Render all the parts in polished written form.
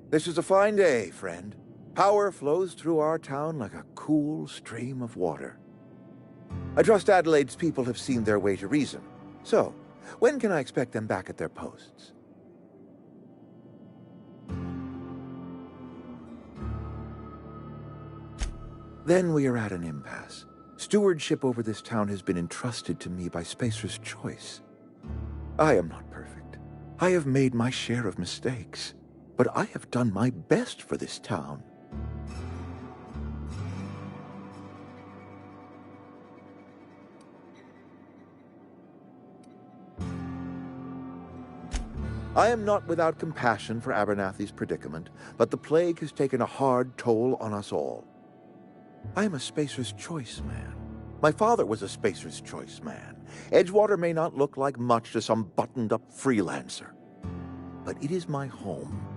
This is a fine day, friend. Power flows through our town like a cool stream of water. I trust Adelaide's people have seen their way to reason. So, when can I expect them back at their posts? Then we are at an impasse. Stewardship over this town has been entrusted to me by Spacer's Choice. I am not perfect. I have made my share of mistakes. But I have done my best for this town. I am not without compassion for Abernathy's predicament, but the plague has taken a hard toll on us all. I am a Spacer's Choice man. My father was a Spacer's Choice man. Edgewater may not look like much to some buttoned-up freelancer, but it is my home.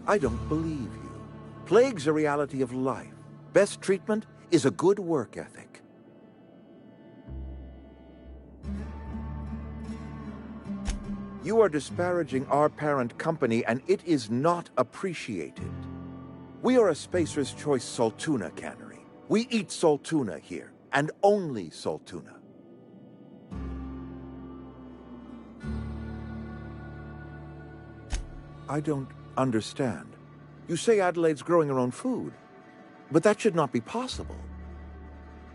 I don't believe you. Plague's a reality of life. Best treatment is a good work ethic. You are disparaging our parent company, and it is not appreciated. We are a Spacer's Choice Saltuna cannery. We eat Saltuna here, and only Saltuna. I don't understand. You say Adelaide's growing her own food, but that should not be possible.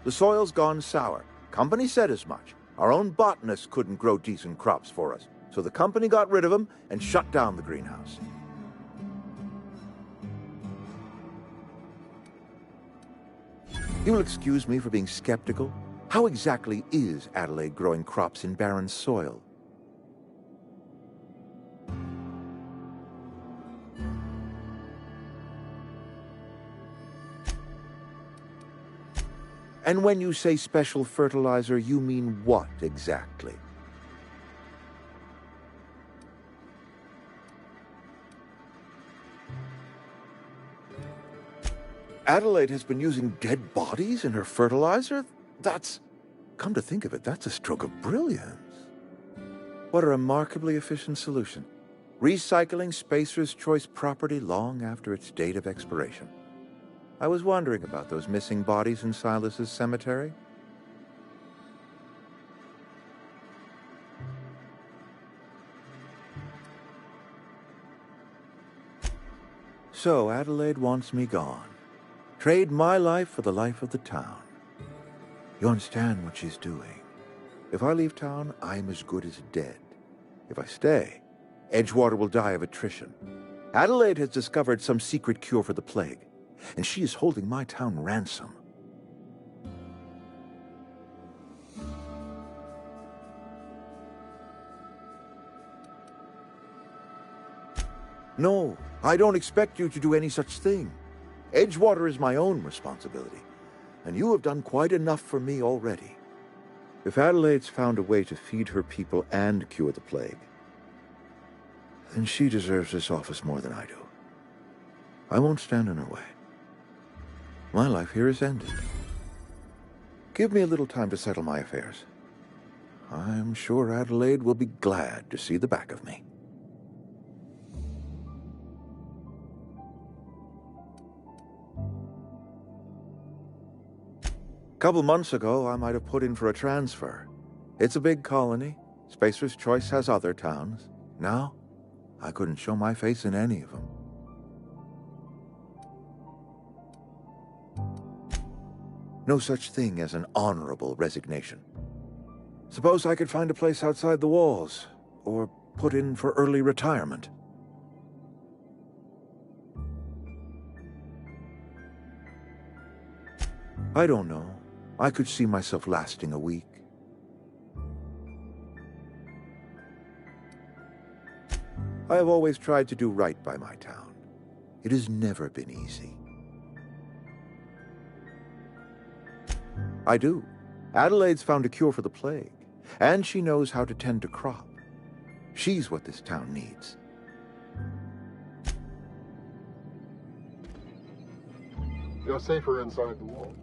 The soil's gone sour. Company said as much. Our own botanist couldn't grow decent crops for us, so the company got rid of him and shut down the greenhouse. You'll excuse me for being skeptical. How exactly is Adelaide growing crops in barren soil? And when you say special fertilizer, you mean what exactly? Adelaide has been using dead bodies in her fertilizer? Come to think of it, that's a stroke of brilliance. What a remarkably efficient solution. Recycling Spacer's Choice property long after its date of expiration. I was wondering about those missing bodies in Silas's cemetery. So Adelaide wants me gone. Trade my life for the life of the town. You understand what she's doing. If I leave town, I'm as good as dead. If I stay, Edgewater will die of attrition. Adelaide has discovered some secret cure for the plague, and she is holding my town ransom. No, I don't expect you to do any such thing. Edgewater is my own responsibility, and you have done quite enough for me already. If Adelaide's found a way to feed her people and cure the plague, then she deserves this office more than I do. I won't stand in her way. My life here is ended. Give me a little time to settle my affairs. I'm sure Adelaide will be glad to see the back of me. A couple months ago, I might have put in for a transfer. It's a big colony. Spacer's Choice has other towns. Now, I couldn't show my face in any of them. No such thing as an honorable resignation. Suppose I could find a place outside the walls, or put in for early retirement. I don't know. I could see myself lasting a week. I have always tried to do right by my town. It has never been easy. I do. Adelaide's found a cure for the plague, and she knows how to tend a crop. She's what this town needs. You're safer inside the walls.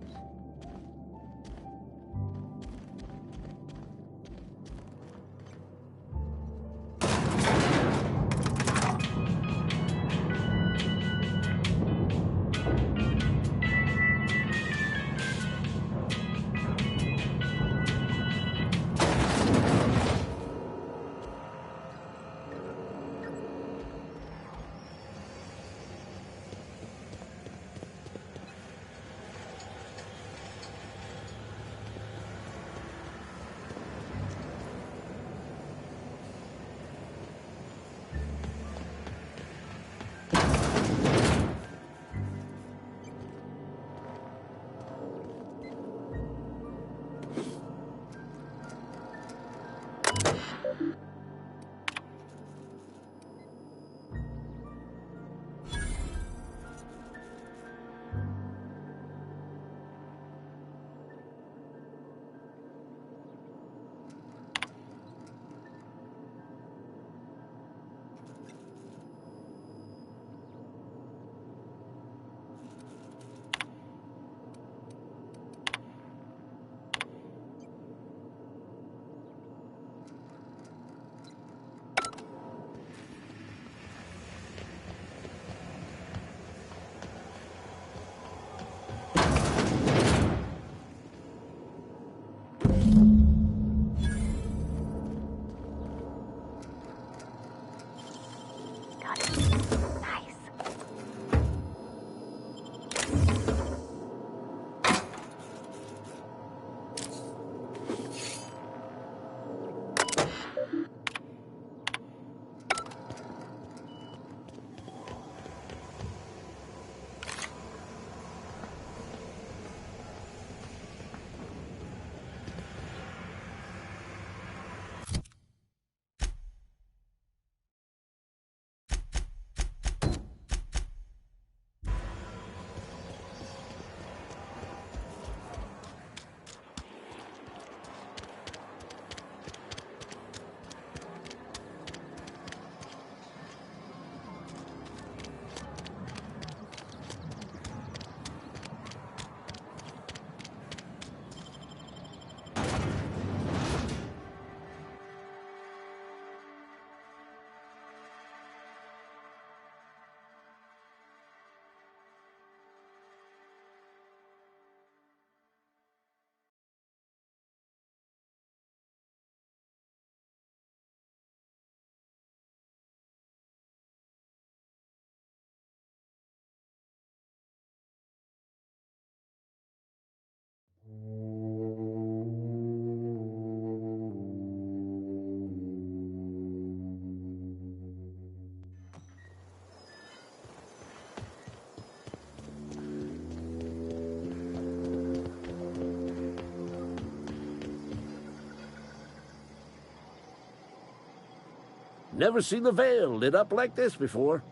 Never seen the Vale lit up like this before.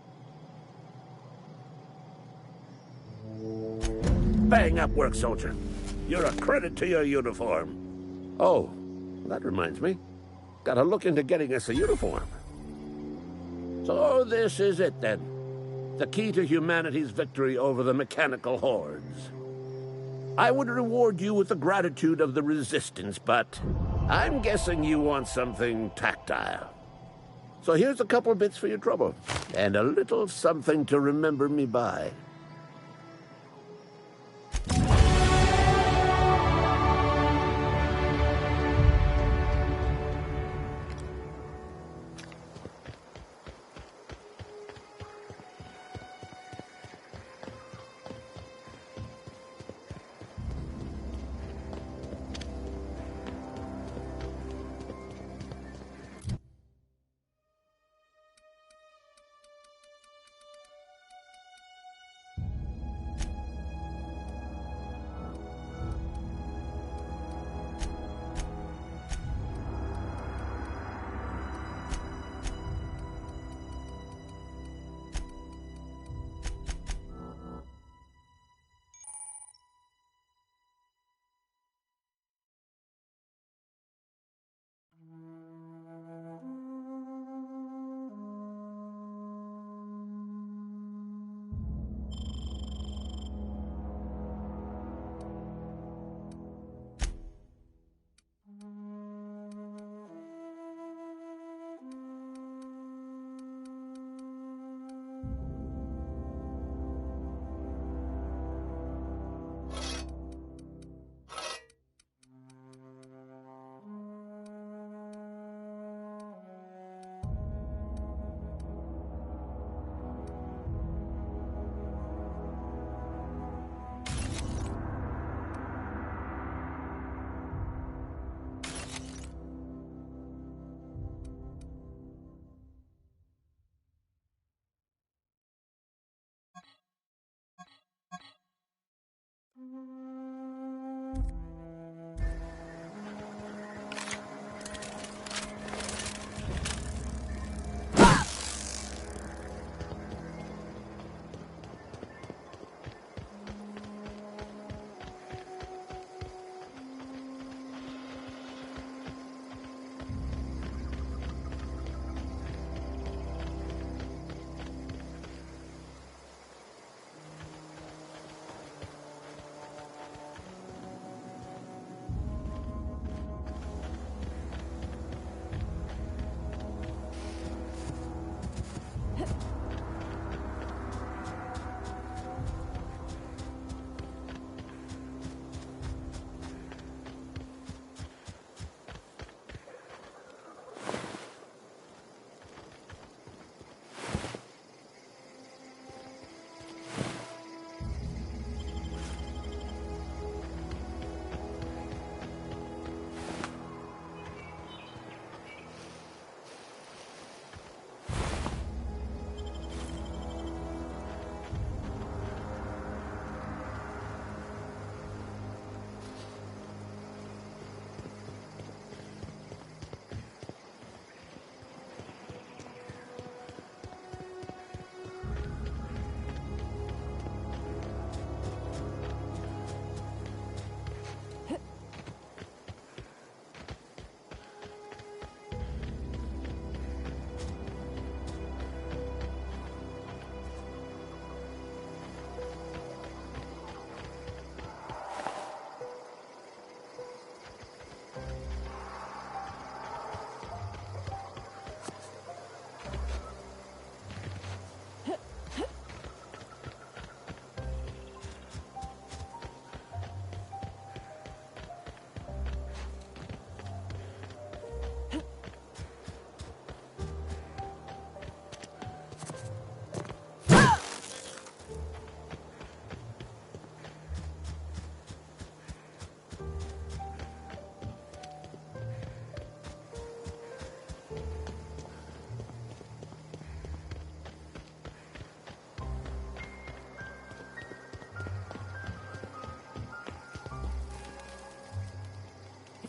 Bang up work, soldier. You're a credit to your uniform. Oh, that reminds me. Gotta look into getting us a uniform. So this is it, then. The key to humanity's victory over the mechanical hordes. I would reward you with the gratitude of the Resistance, but I'm guessing you want something tactile. So here's a couple of bits for your trouble, and a little something to remember me by.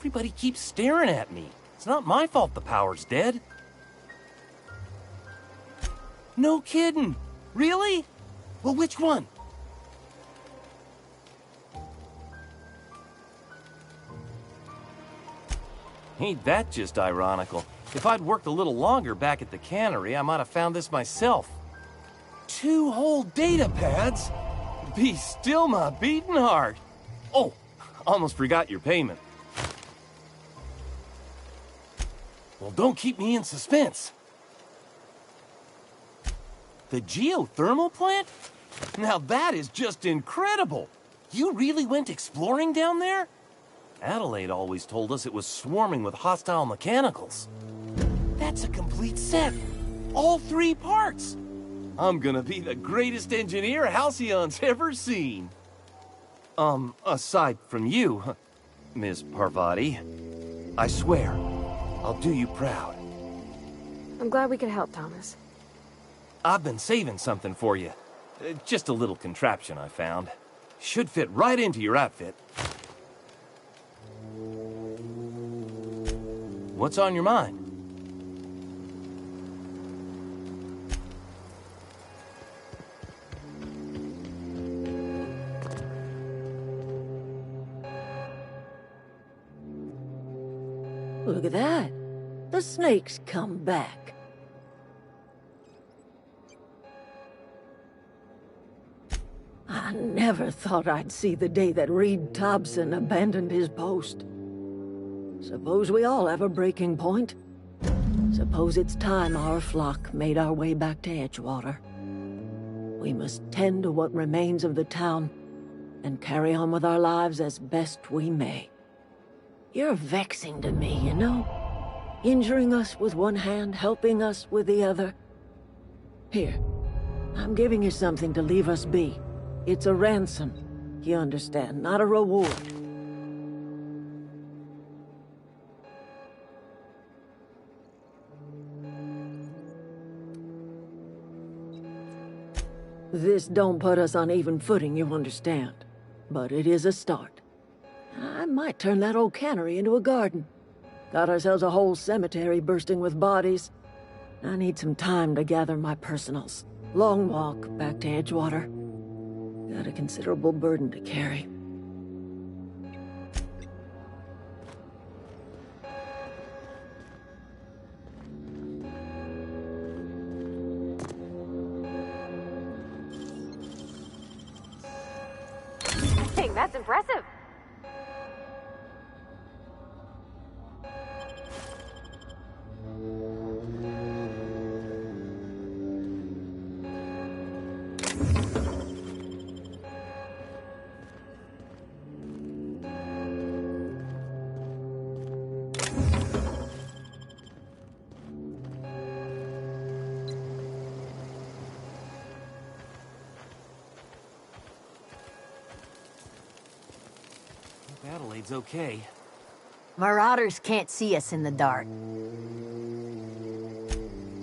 Everybody keeps staring at me. It's not my fault the power's dead. No kidding. Really? Well, which one? Ain't that just ironical? If I'd worked a little longer back at the cannery, I might have found this myself. 2 whole data pads? Be still my beating heart. Oh, almost forgot your payment. Well, don't keep me in suspense. The geothermal plant? Now that is just incredible. You really went exploring down there? Adelaide always told us it was swarming with hostile mechanicals. That's a complete set. All 3 parts. I'm gonna be the greatest engineer Halcyon's ever seen. Aside from you, Ms. Parvati, I swear, I'll do you proud. I'm glad we could help, Thomas. I've been saving something for you. Just a little contraption I found. Should fit right into your outfit. What's on your mind? Look at that. The snake's come back. I never thought I'd see the day that Reed Thompson abandoned his post. Suppose we all have a breaking point. Suppose it's time our flock made our way back to Edgewater. We must tend to what remains of the town and carry on with our lives as best we may. You're vexing to me, you know? Injuring us with one hand, helping us with the other. Here, I'm giving you something to leave us be. It's a ransom, you understand, not a reward. This don't put us on even footing, you understand. But it is a start. I might turn that old cannery into a garden. Got ourselves a whole cemetery bursting with bodies. I need some time to gather my personals. Long walk back to Edgewater. Got a considerable burden to carry. Dang, that's impressive. Adelaide's okay. Marauders can't see us in the dark.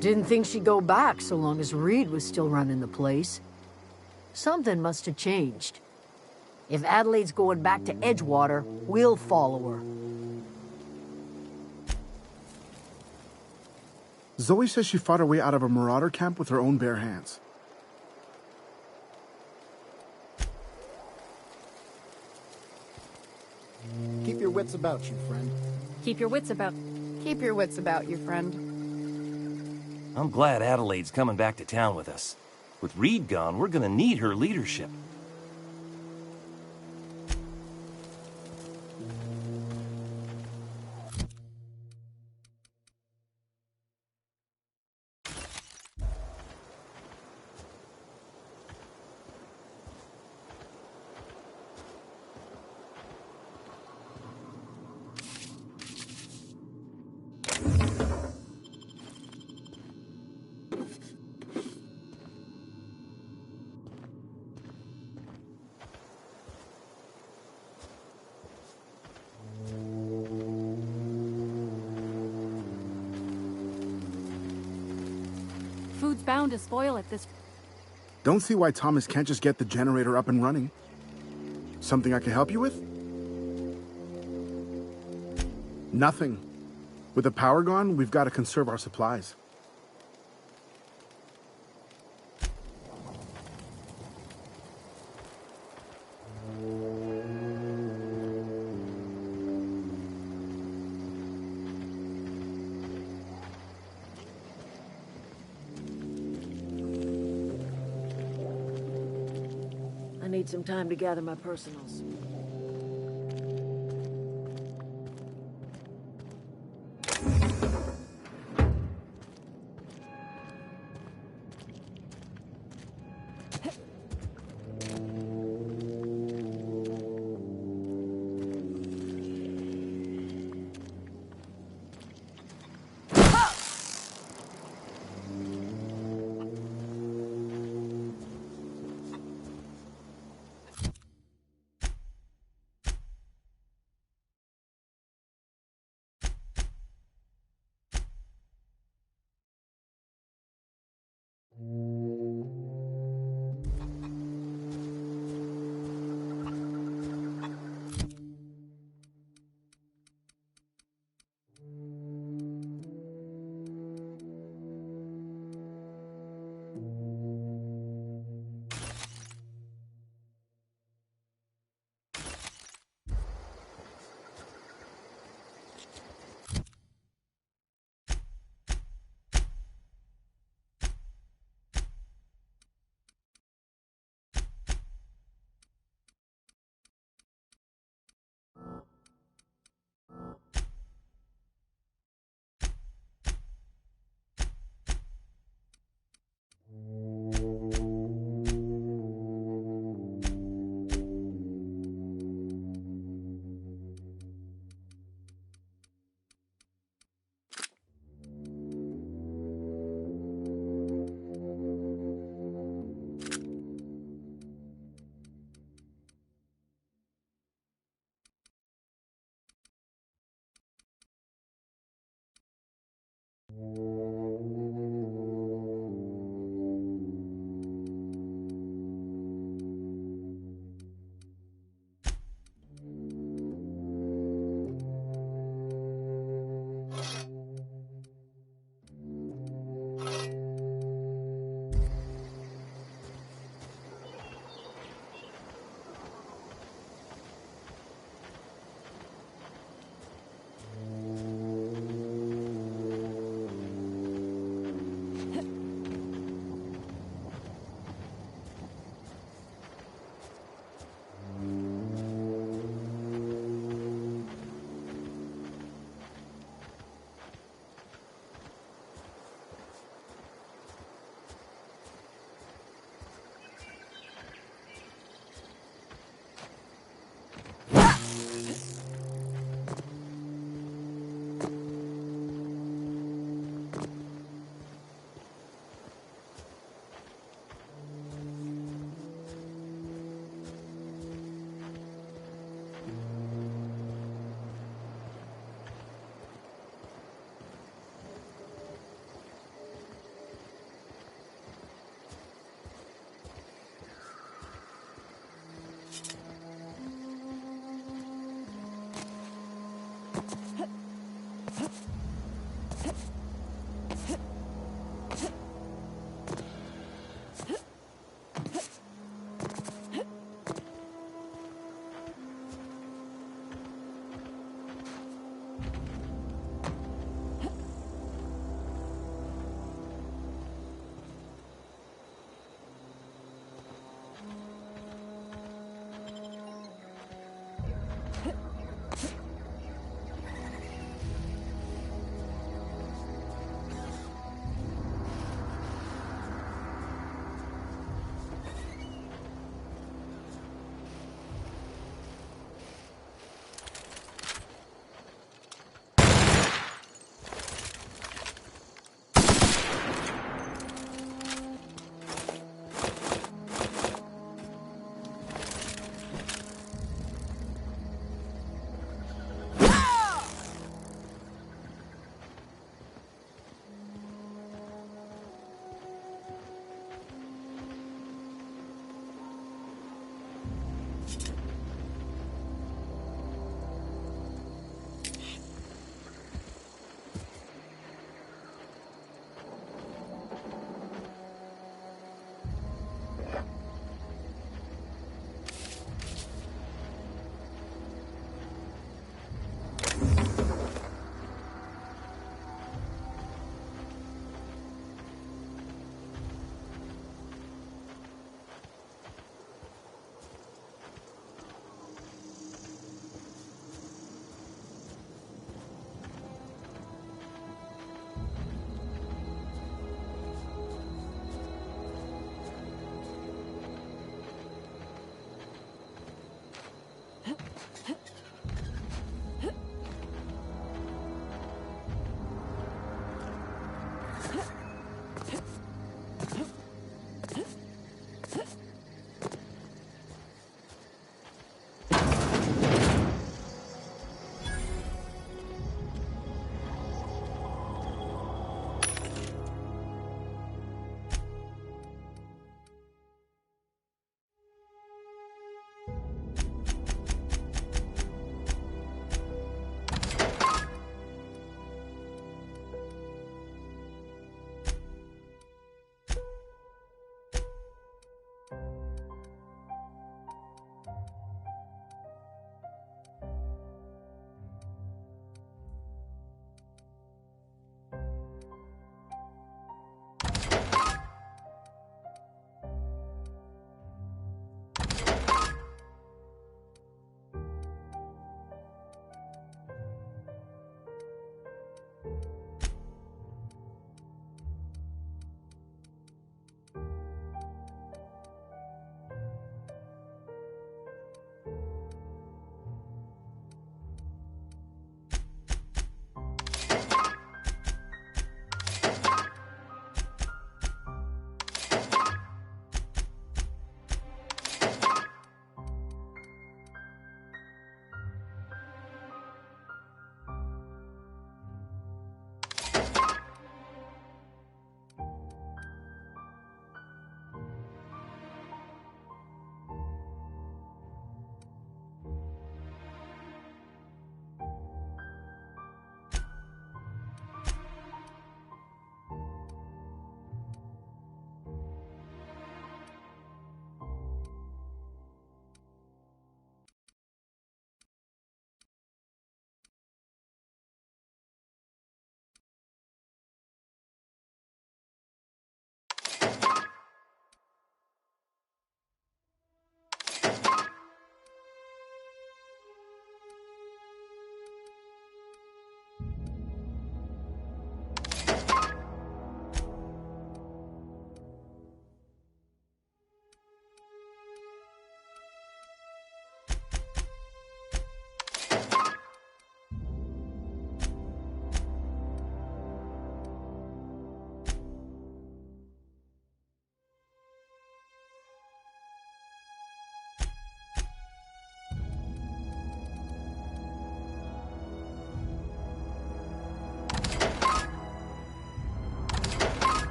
Didn't think she'd go back so long as Reed was still running the place. Something must have changed. If Adelaide's going back to Edgewater, we'll follow her. Zoe says she fought her way out of a marauder camp with her own bare hands. Keep your wits about you, friend. Keep your wits about you, friend. I'm glad Adelaide's coming back to town with us. With Reed gone, we're gonna need her leadership. Food's bound to spoil at this. Don't see why Thomas can't just get the generator up and running. Something I can help you with? Nothing. With the power gone, we've got to conserve our supplies. I need some time to gather my personals.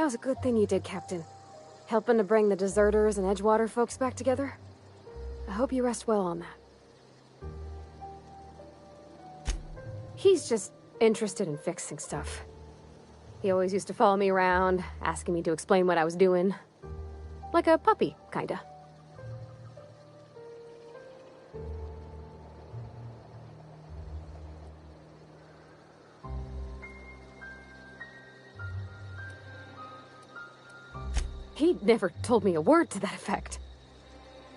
That was a good thing you did, Captain. Helping to bring the deserters and Edgewater folks back together. I hope you rest well on that. He's just interested in fixing stuff. He always used to follow me around, asking me to explain what I was doing. Like a puppy, kinda. He never told me a word to that effect.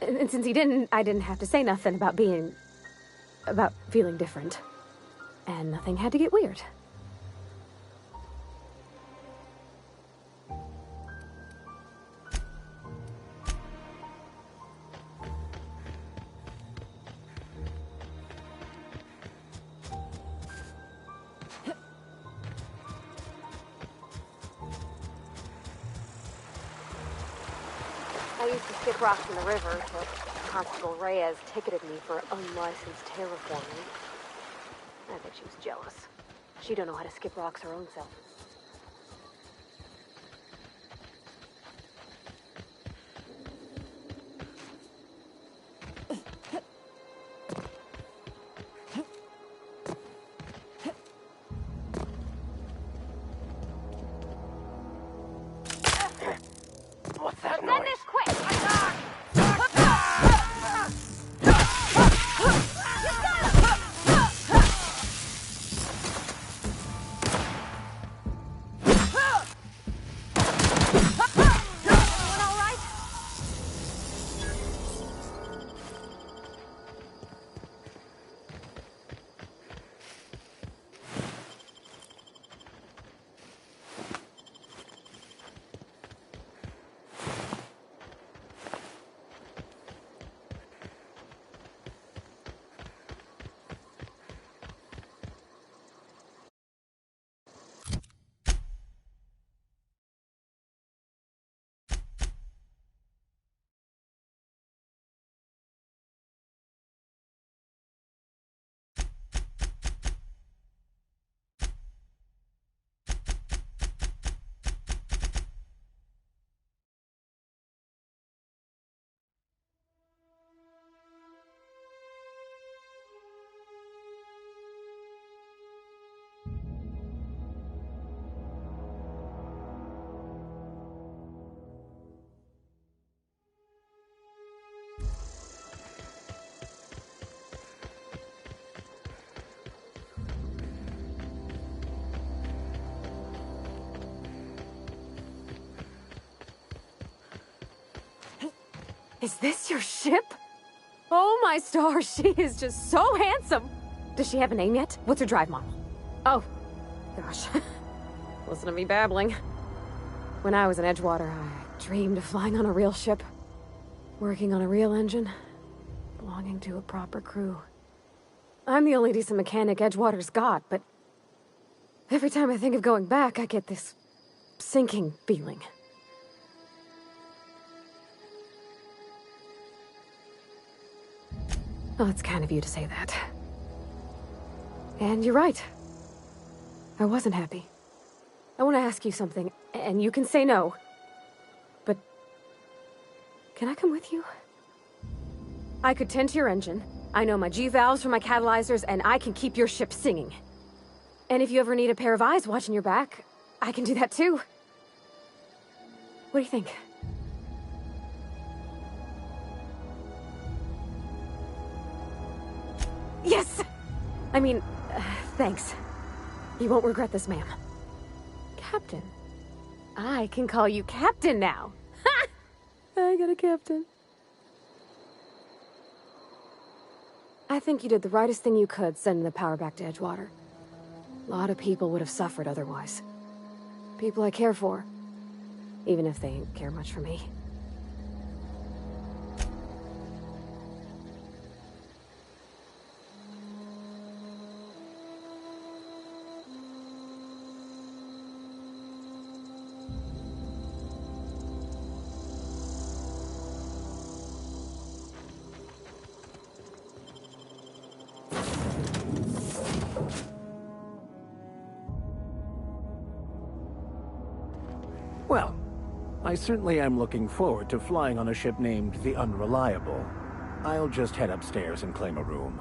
And since he didn't, I didn't have to say nothing about feeling different. And nothing had to get weird. I used to skip rocks in the river, so Constable Reyes ticketed me for unlicensed terraforming. I bet she was jealous. She don't know how to skip rocks her own self. What's that Send noise? this quick! Is this your ship? Oh my stars, she is just so handsome. Does she have a name yet? What's her drive model? Oh, gosh. Listen to me babbling. When I was in Edgewater, I dreamed of flying on a real ship. Working on a real engine. Belonging to a proper crew. I'm the only decent mechanic Edgewater's got, but every time I think of going back, I get this sinking feeling. Well, it's kind of you to say that. And you're right. I wasn't happy. I want to ask you something, and you can say no. But can I come with you? I could tend to your engine. I know my G-valves for my catalyzers, and I can keep your ship singing. And if you ever need a pair of eyes watching your back, I can do that too. What do you think? Yes! I mean, thanks. You won't regret this, ma'am. Captain. I can call you Captain now. Ha! I got a captain. I think you did the rightest thing you could sending the power back to Edgewater. A lot of people would have suffered otherwise. People I care for. Even if they ain't care much for me. I certainly am looking forward to flying on a ship named the Unreliable. I'll just head upstairs and claim a room.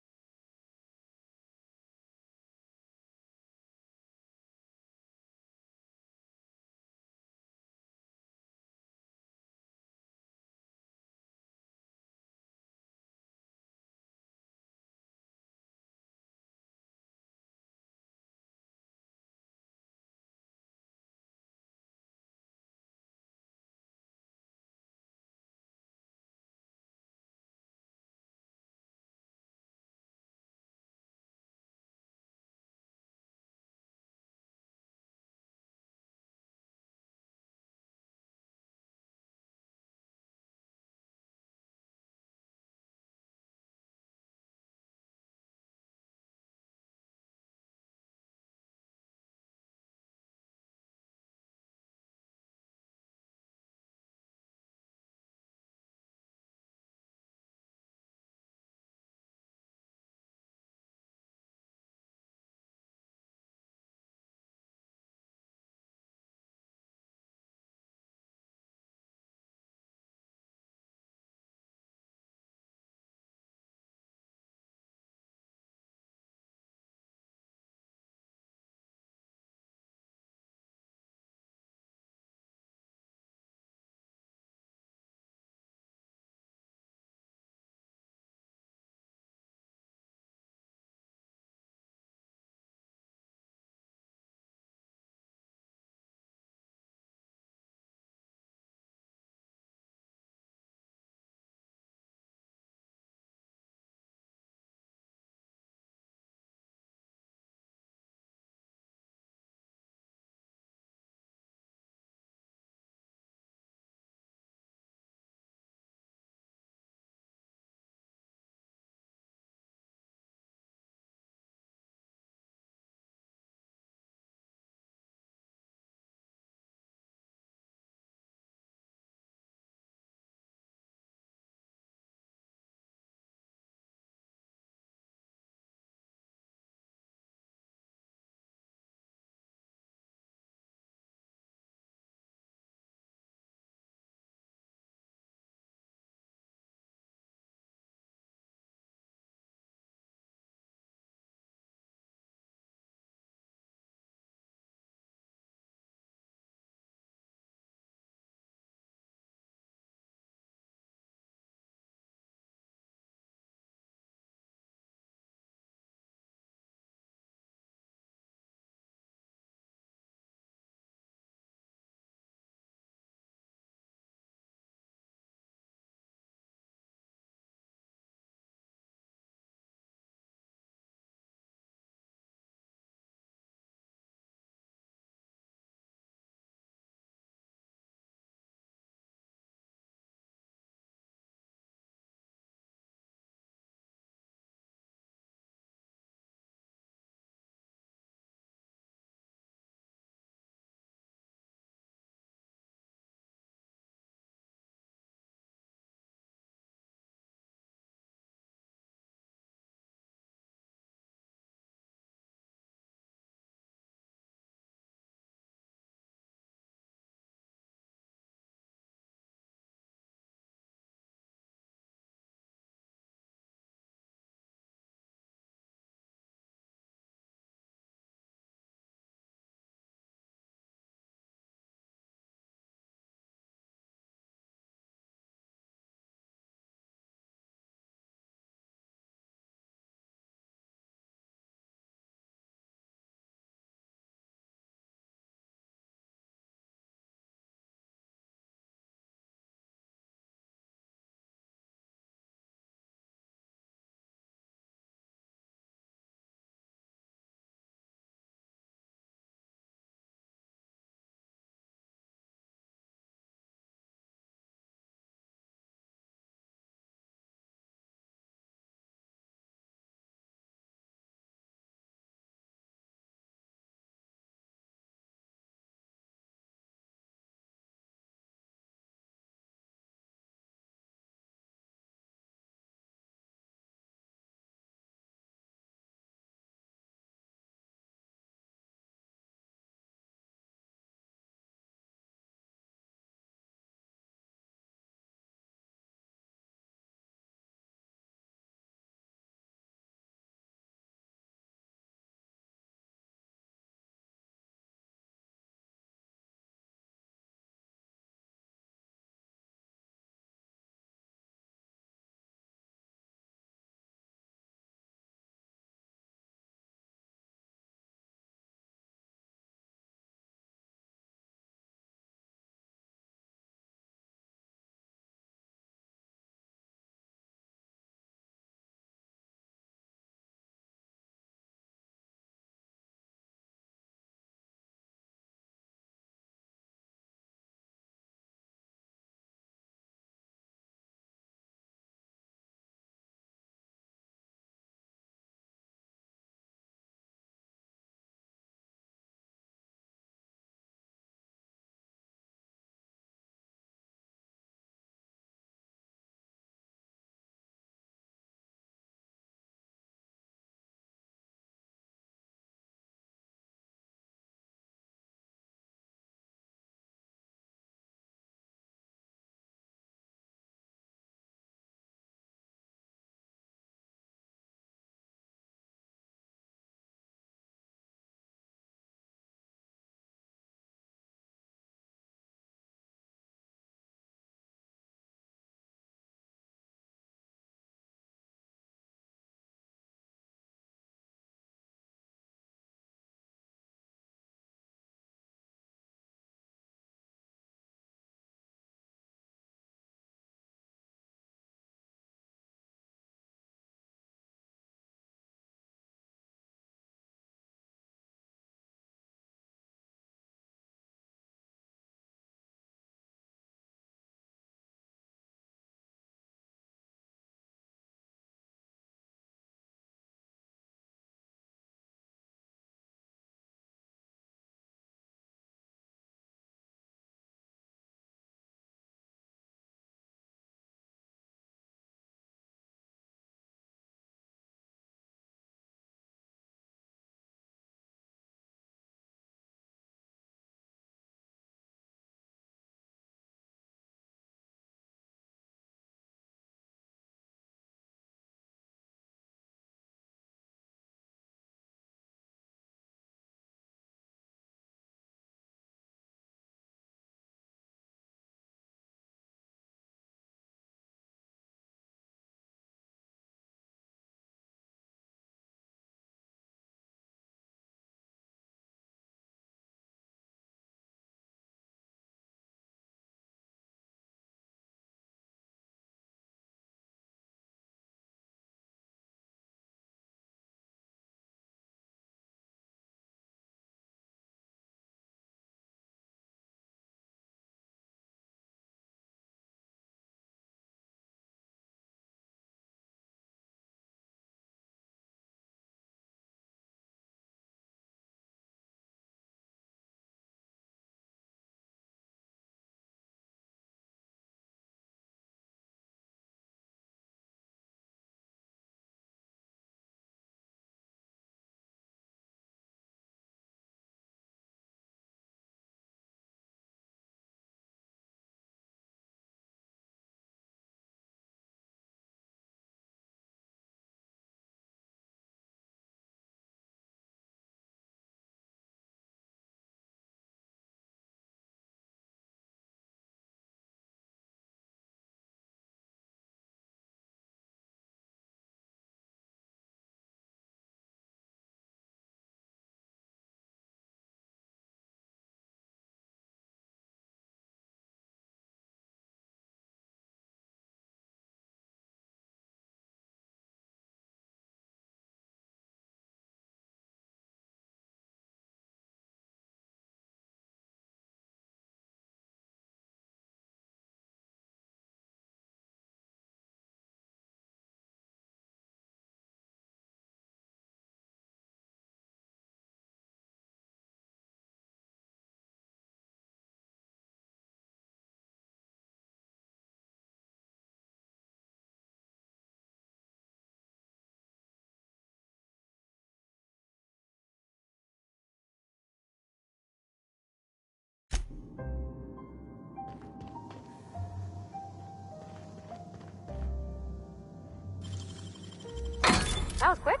That was quick.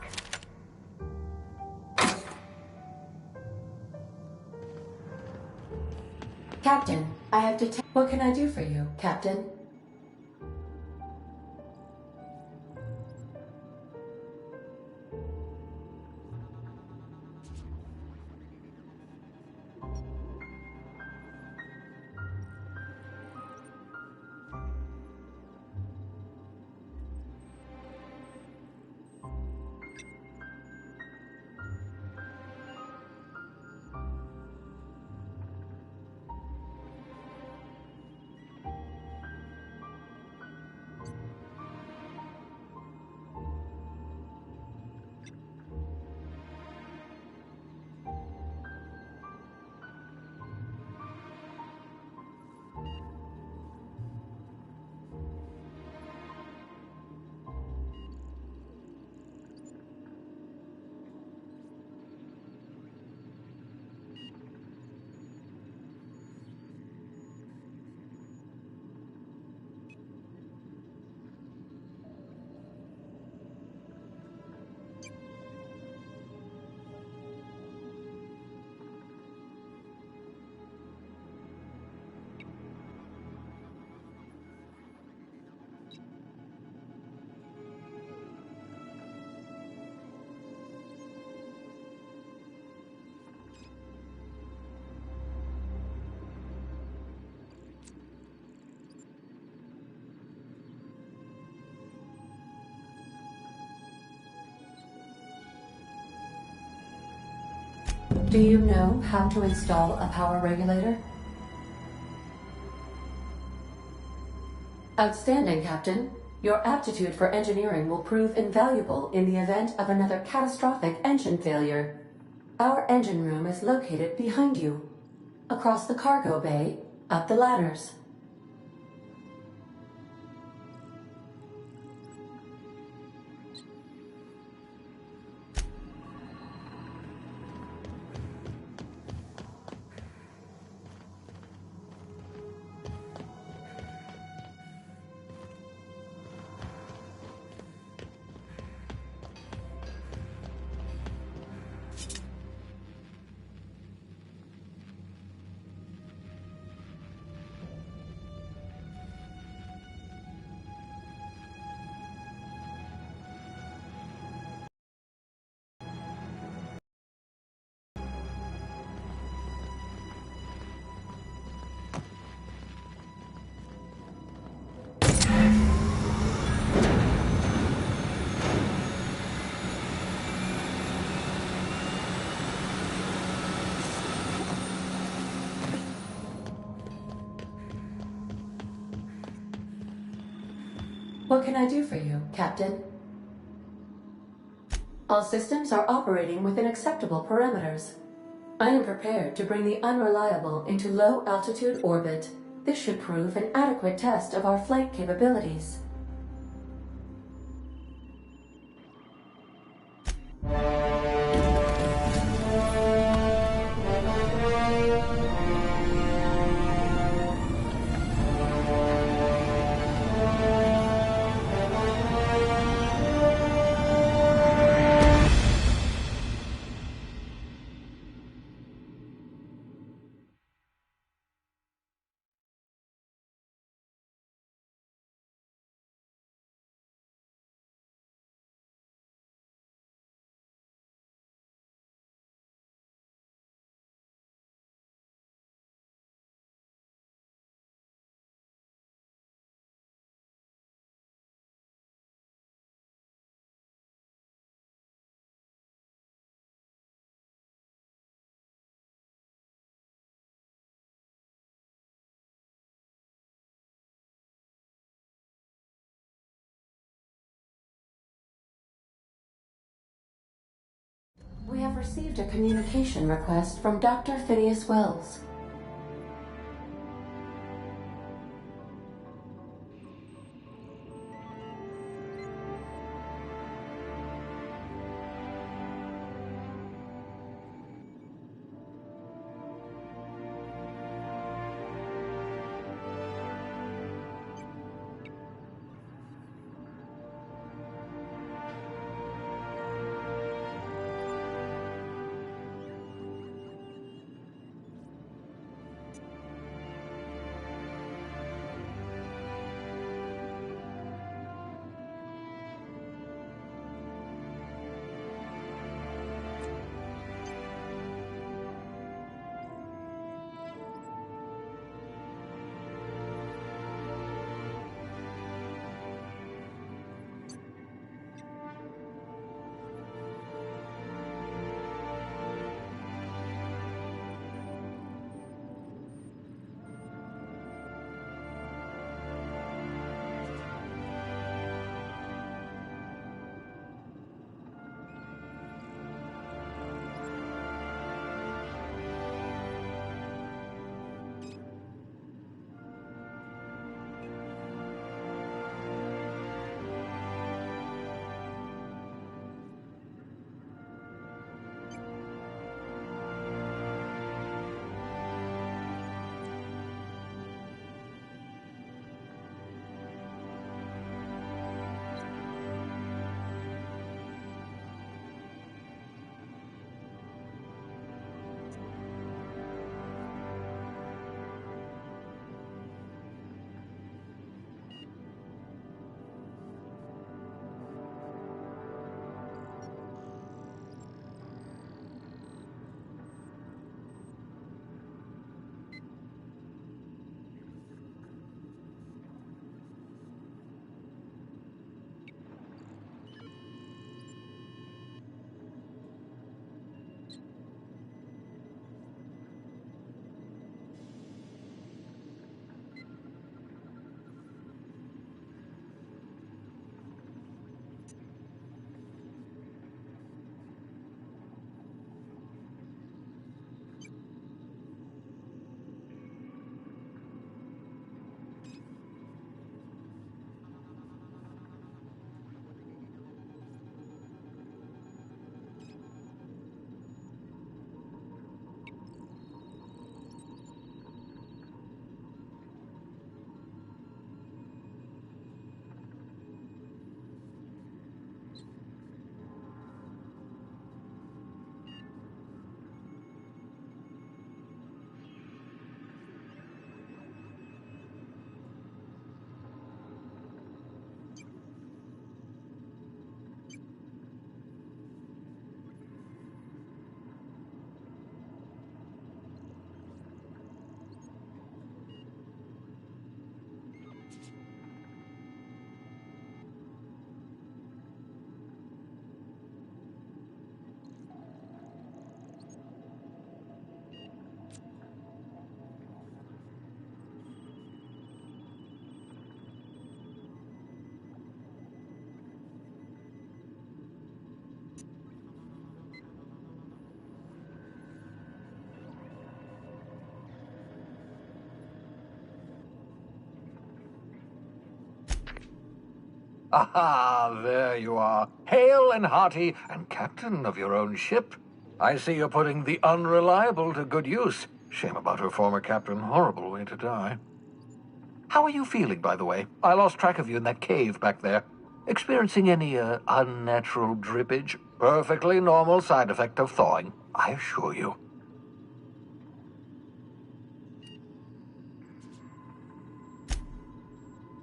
Captain, I have to what can I do for you, Captain? Do you know how to install a power regulator? Outstanding, Captain. Your aptitude for engineering will prove invaluable in the event of another catastrophic engine failure. Our engine room is located behind you. Across the cargo bay, up the ladders. What can I do for you, Captain? All systems are operating within acceptable parameters. I am prepared to bring the Unreliable into low-altitude orbit. This should prove an adequate test of our flight capabilities. We have received a communication request from Dr. Phineas Wells. Aha, there you are. Hale and hearty, and captain of your own ship. I see you're putting the Unreliable to good use. Shame about her former captain. Horrible way to die. How are you feeling, by the way? I lost track of you in that cave back there. Experiencing any, unnatural drippage? Perfectly normal side effect of thawing, I assure you.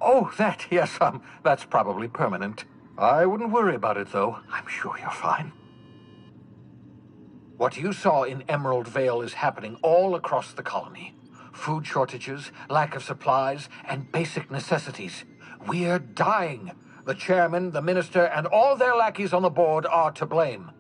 Oh, yes, that's probably permanent. I wouldn't worry about it, though. I'm sure you're fine. What you saw in Emerald Vale is happening all across the colony. Food shortages, lack of supplies, and basic necessities. We're dying. The chairman, the minister, and all their lackeys on the board are to blame.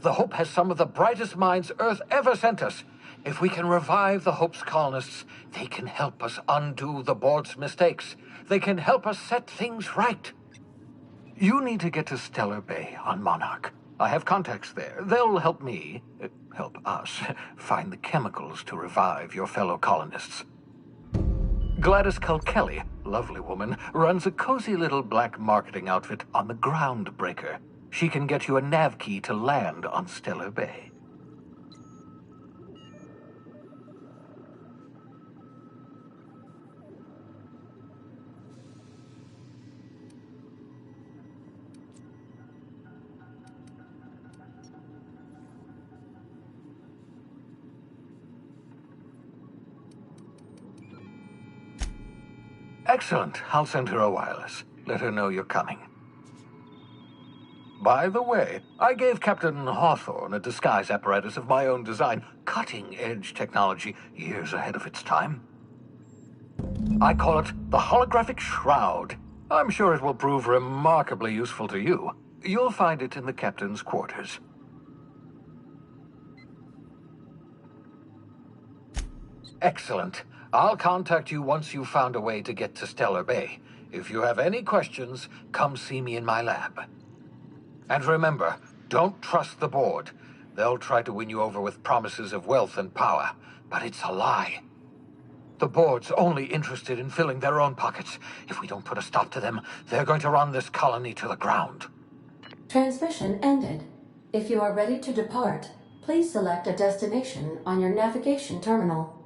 The Hope has some of the brightest minds Earth ever sent us. If we can revive the Hope's colonists, they can help us undo the board's mistakes. They can help us set things right. You need to get to Stellar Bay on Monarch. I have contacts there. They'll help me, help us, find the chemicals to revive your fellow colonists. Gladys Kelly, lovely woman, runs a cozy little black marketing outfit on the Groundbreaker. She can get you a nav key to land on Stellar Bay. Excellent. I'll send her a wireless. Let her know you're coming. By the way, I gave Captain Hawthorne a disguise apparatus of my own design, cutting-edge technology, years ahead of its time. I call it the Holographic Shroud. I'm sure it will prove remarkably useful to you. You'll find it in the captain's quarters. Excellent. I'll contact you once you've found a way to get to Stellar Bay. If you have any questions, come see me in my lab. And remember, don't trust the board. They'll try to win you over with promises of wealth and power, but it's a lie. The board's only interested in filling their own pockets. If we don't put a stop to them, they're going to run this colony to the ground. Transmission ended. If you are ready to depart, please select a destination on your navigation terminal.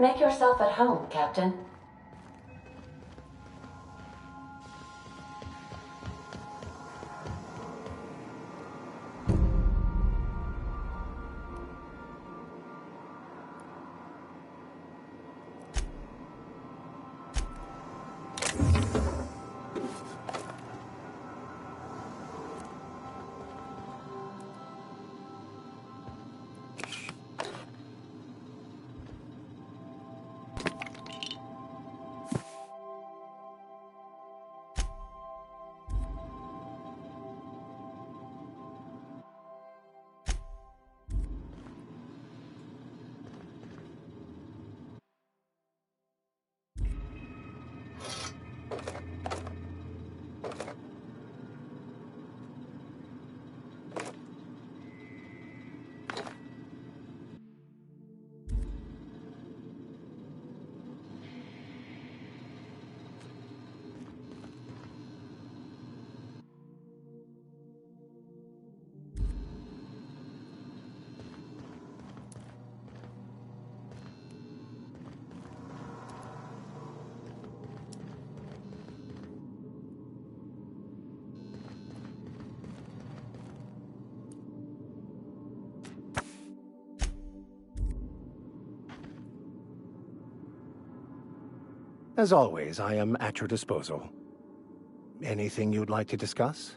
Make yourself at home, Captain. As always, I am at your disposal. Anything you'd like to discuss?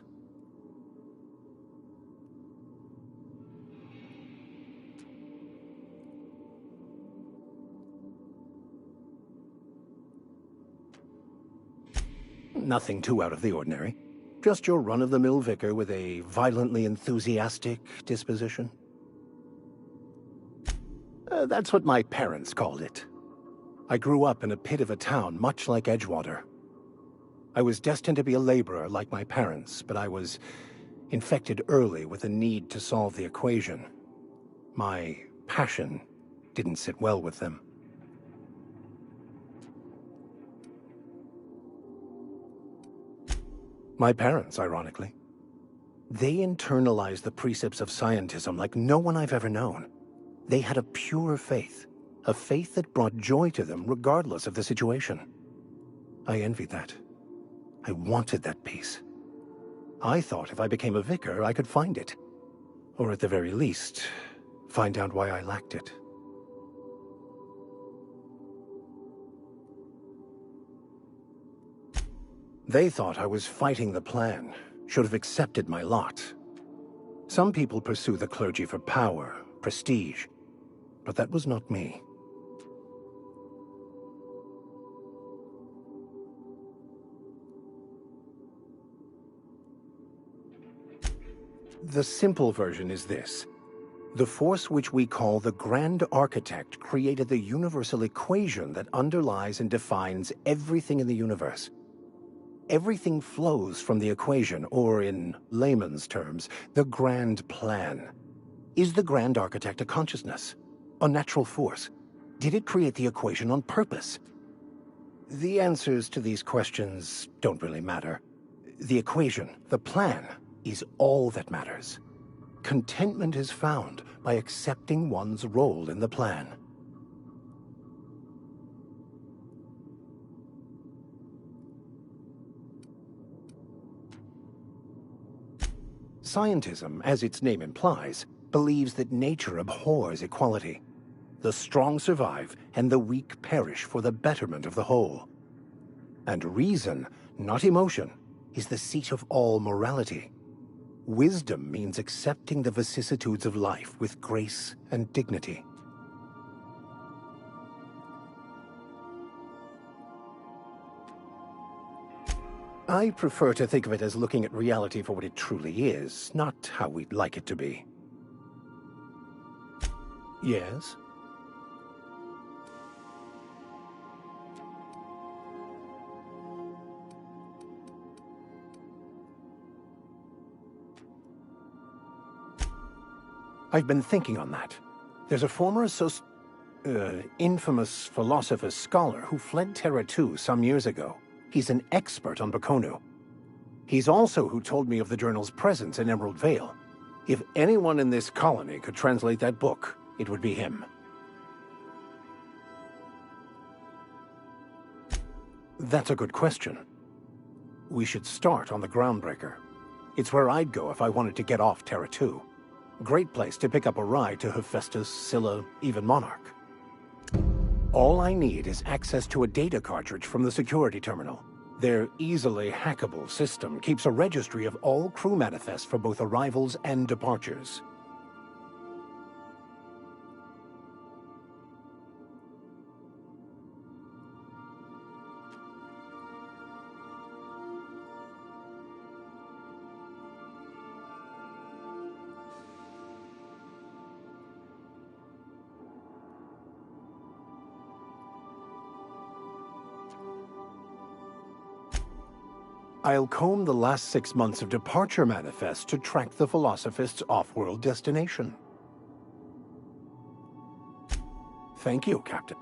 Nothing too out of the ordinary. Just your run-of-the-mill vicar with a violently enthusiastic disposition. That's what my parents called it. I grew up in a pit of a town, much like Edgewater. I was destined to be a laborer like my parents, but I was infected early with a need to solve the equation. My passion didn't sit well with them. My parents, ironically. They internalized the precepts of scientism like no one I've ever known. They had a pure faith, a faith that brought joy to them regardless of the situation. I envied that. I wanted that peace. I thought if I became a vicar, I could find it. Or at the very least, find out why I lacked it. They thought I was fighting the plan, should have accepted my lot. Some people pursue the clergy for power, prestige, but that was not me. The simple version is this. The force which we call the Grand Architect created the universal equation that underlies and defines everything in the universe. Everything flows from the equation, or in layman's terms, the grand plan. Is the Grand Architect a consciousness? A natural force? Did it create the equation on purpose? The answers to these questions don't really matter. The equation, the plan, is all that matters. Contentment is found by accepting one's role in the plan. Scientism, as its name implies, believes that nature abhors equality. The strong survive, and the weak perish for the betterment of the whole. And reason, not emotion, is the seat of all morality. Wisdom means accepting the vicissitudes of life with grace and dignity. I prefer to think of it as looking at reality for what it truly is, not how we'd like it to be. Yes? I've been thinking on that. There's a former infamous philosopher scholar who fled Terra 2 some years ago. He's an expert on Bakonu. He's also who told me of the journal's presence in Emerald Vale. If anyone in this colony could translate that book, it would be him. That's a good question. We should start on the Groundbreaker. It's where I'd go if I wanted to get off Terra 2. Great place to pick up a ride to Hephaestus, Scylla, even Monarch. All I need is access to a data cartridge from the security terminal. Their easily hackable system keeps a registry of all crew manifests for both arrivals and departures. I'll comb the last 6 months of departure manifests to track the Philosophist's off-world destination. Thank you, Captain.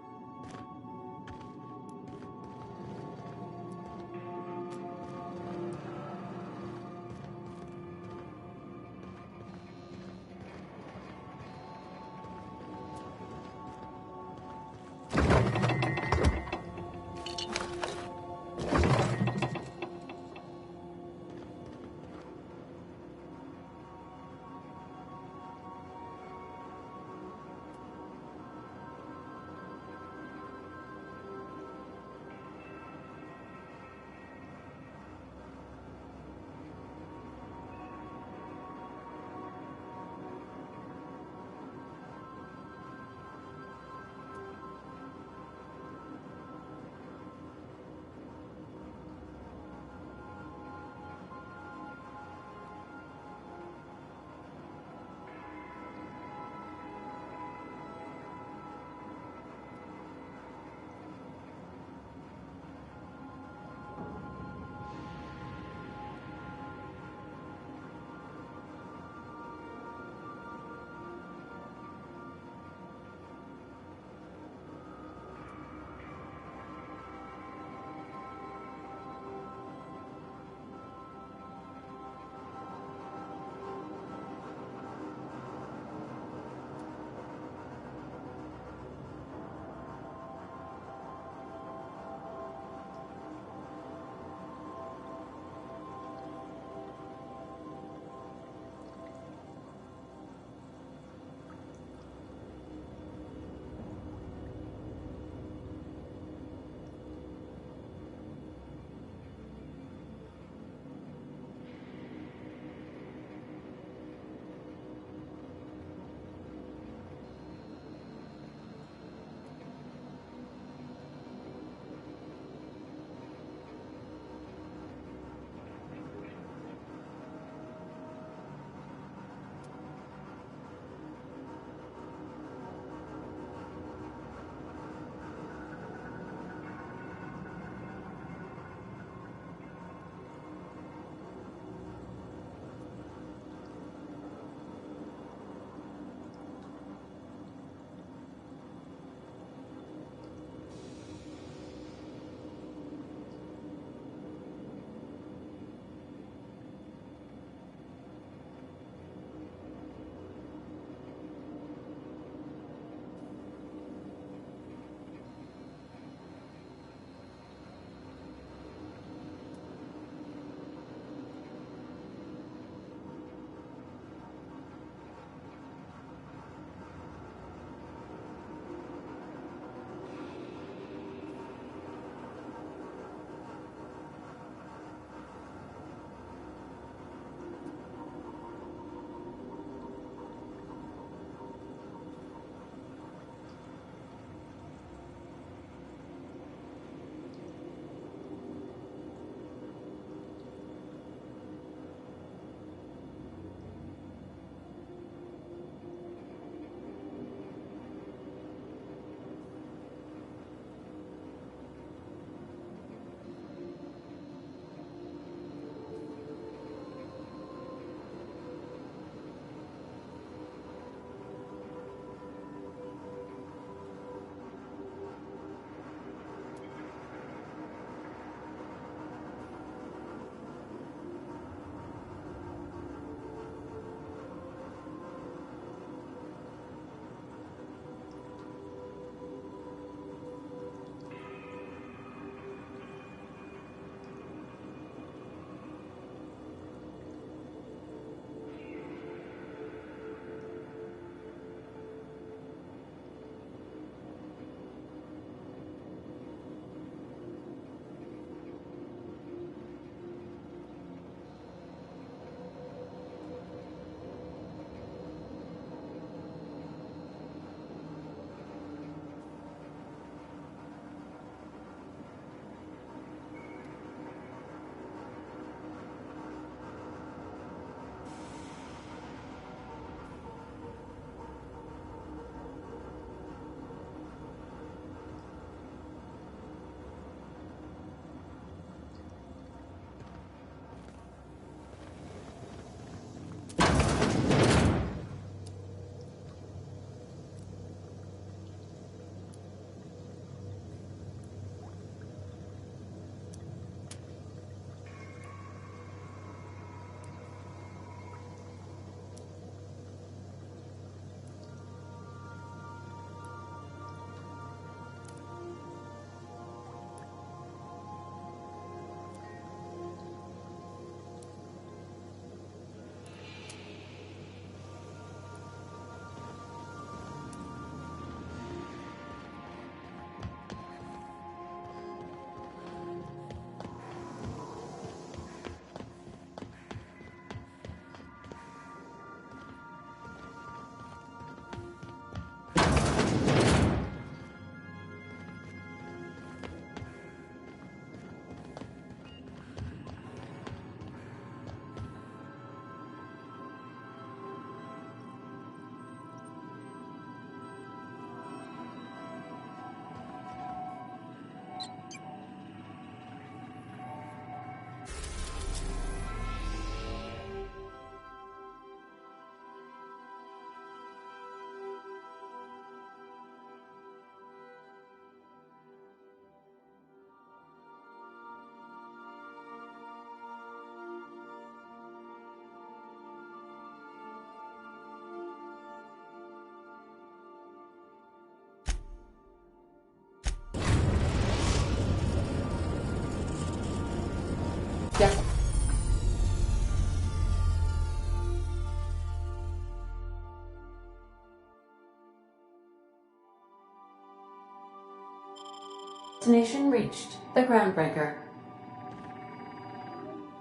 Destination reached, the Groundbreaker.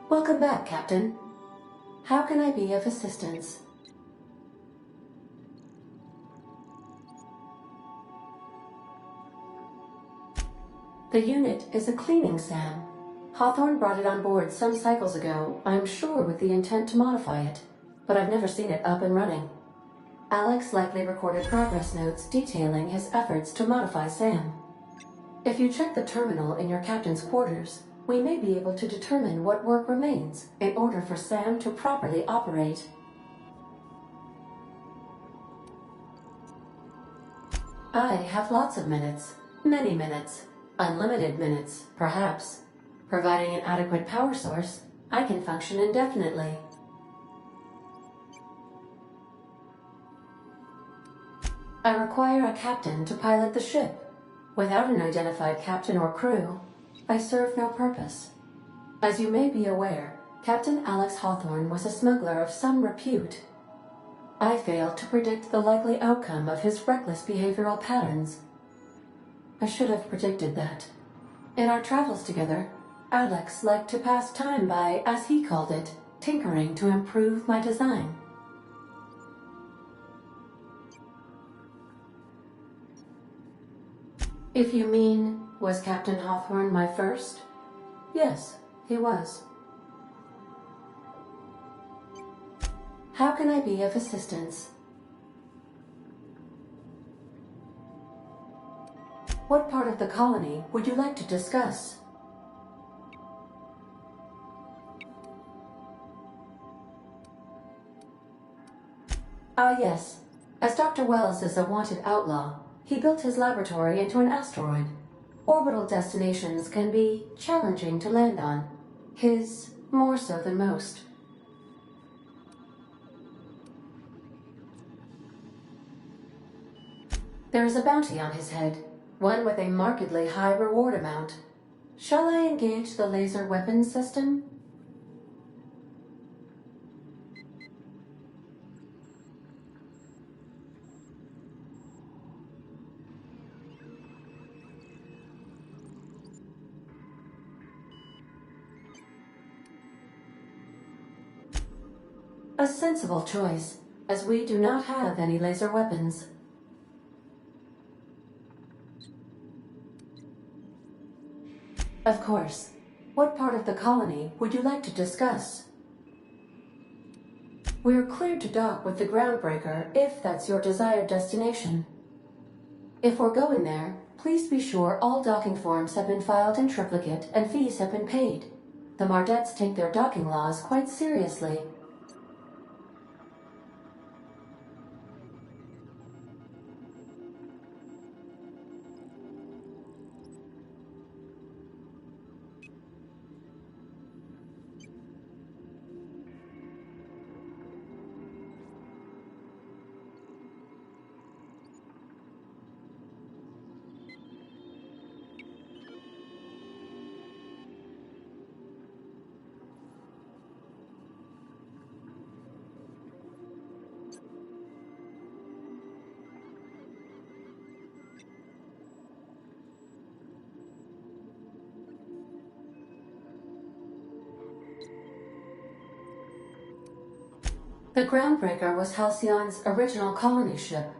Welcome back, Captain. How can I be of assistance? The unit is a cleaning SAM. Hawthorne brought it on board some cycles ago, I'm sure with the intent to modify it, but I've never seen it up and running. Alex likely recorded progress notes detailing his efforts to modify SAM. If you check the terminal in your captain's quarters, we may be able to determine what work remains in order for SAM to properly operate. I have lots of minutes, many minutes, unlimited minutes, perhaps. Providing an adequate power source, I can function indefinitely. I require a captain to pilot the ship. Without an identified captain or crew, I serve no purpose. As you may be aware, Captain Alex Hawthorne was a smuggler of some repute. I failed to predict the likely outcome of his reckless behavioral patterns. I should have predicted that. In our travels together, Alex liked to pass time by, as he called it, tinkering to improve my design. If you mean, was Captain Hawthorne my first? Yes, he was. How can I be of assistance? What part of the colony would you like to discuss? Ah, yes. As Dr. Wells is a wanted outlaw, he built his laboratory into an asteroid. Orbital destinations can be challenging to land on. His more so than most. There is a bounty on his head, one with a markedly high reward amount. Shall I engage the laser weapons system? A sensible choice, as we do not have any laser weapons. Of course. What part of the colony would you like to discuss? We're cleared to dock with the Groundbreaker if that's your desired destination. If we're going there, please be sure all docking forms have been filed in triplicate and fees have been paid. The Mardettes take their docking laws quite seriously. The Groundbreaker was Halcyon's original colony ship.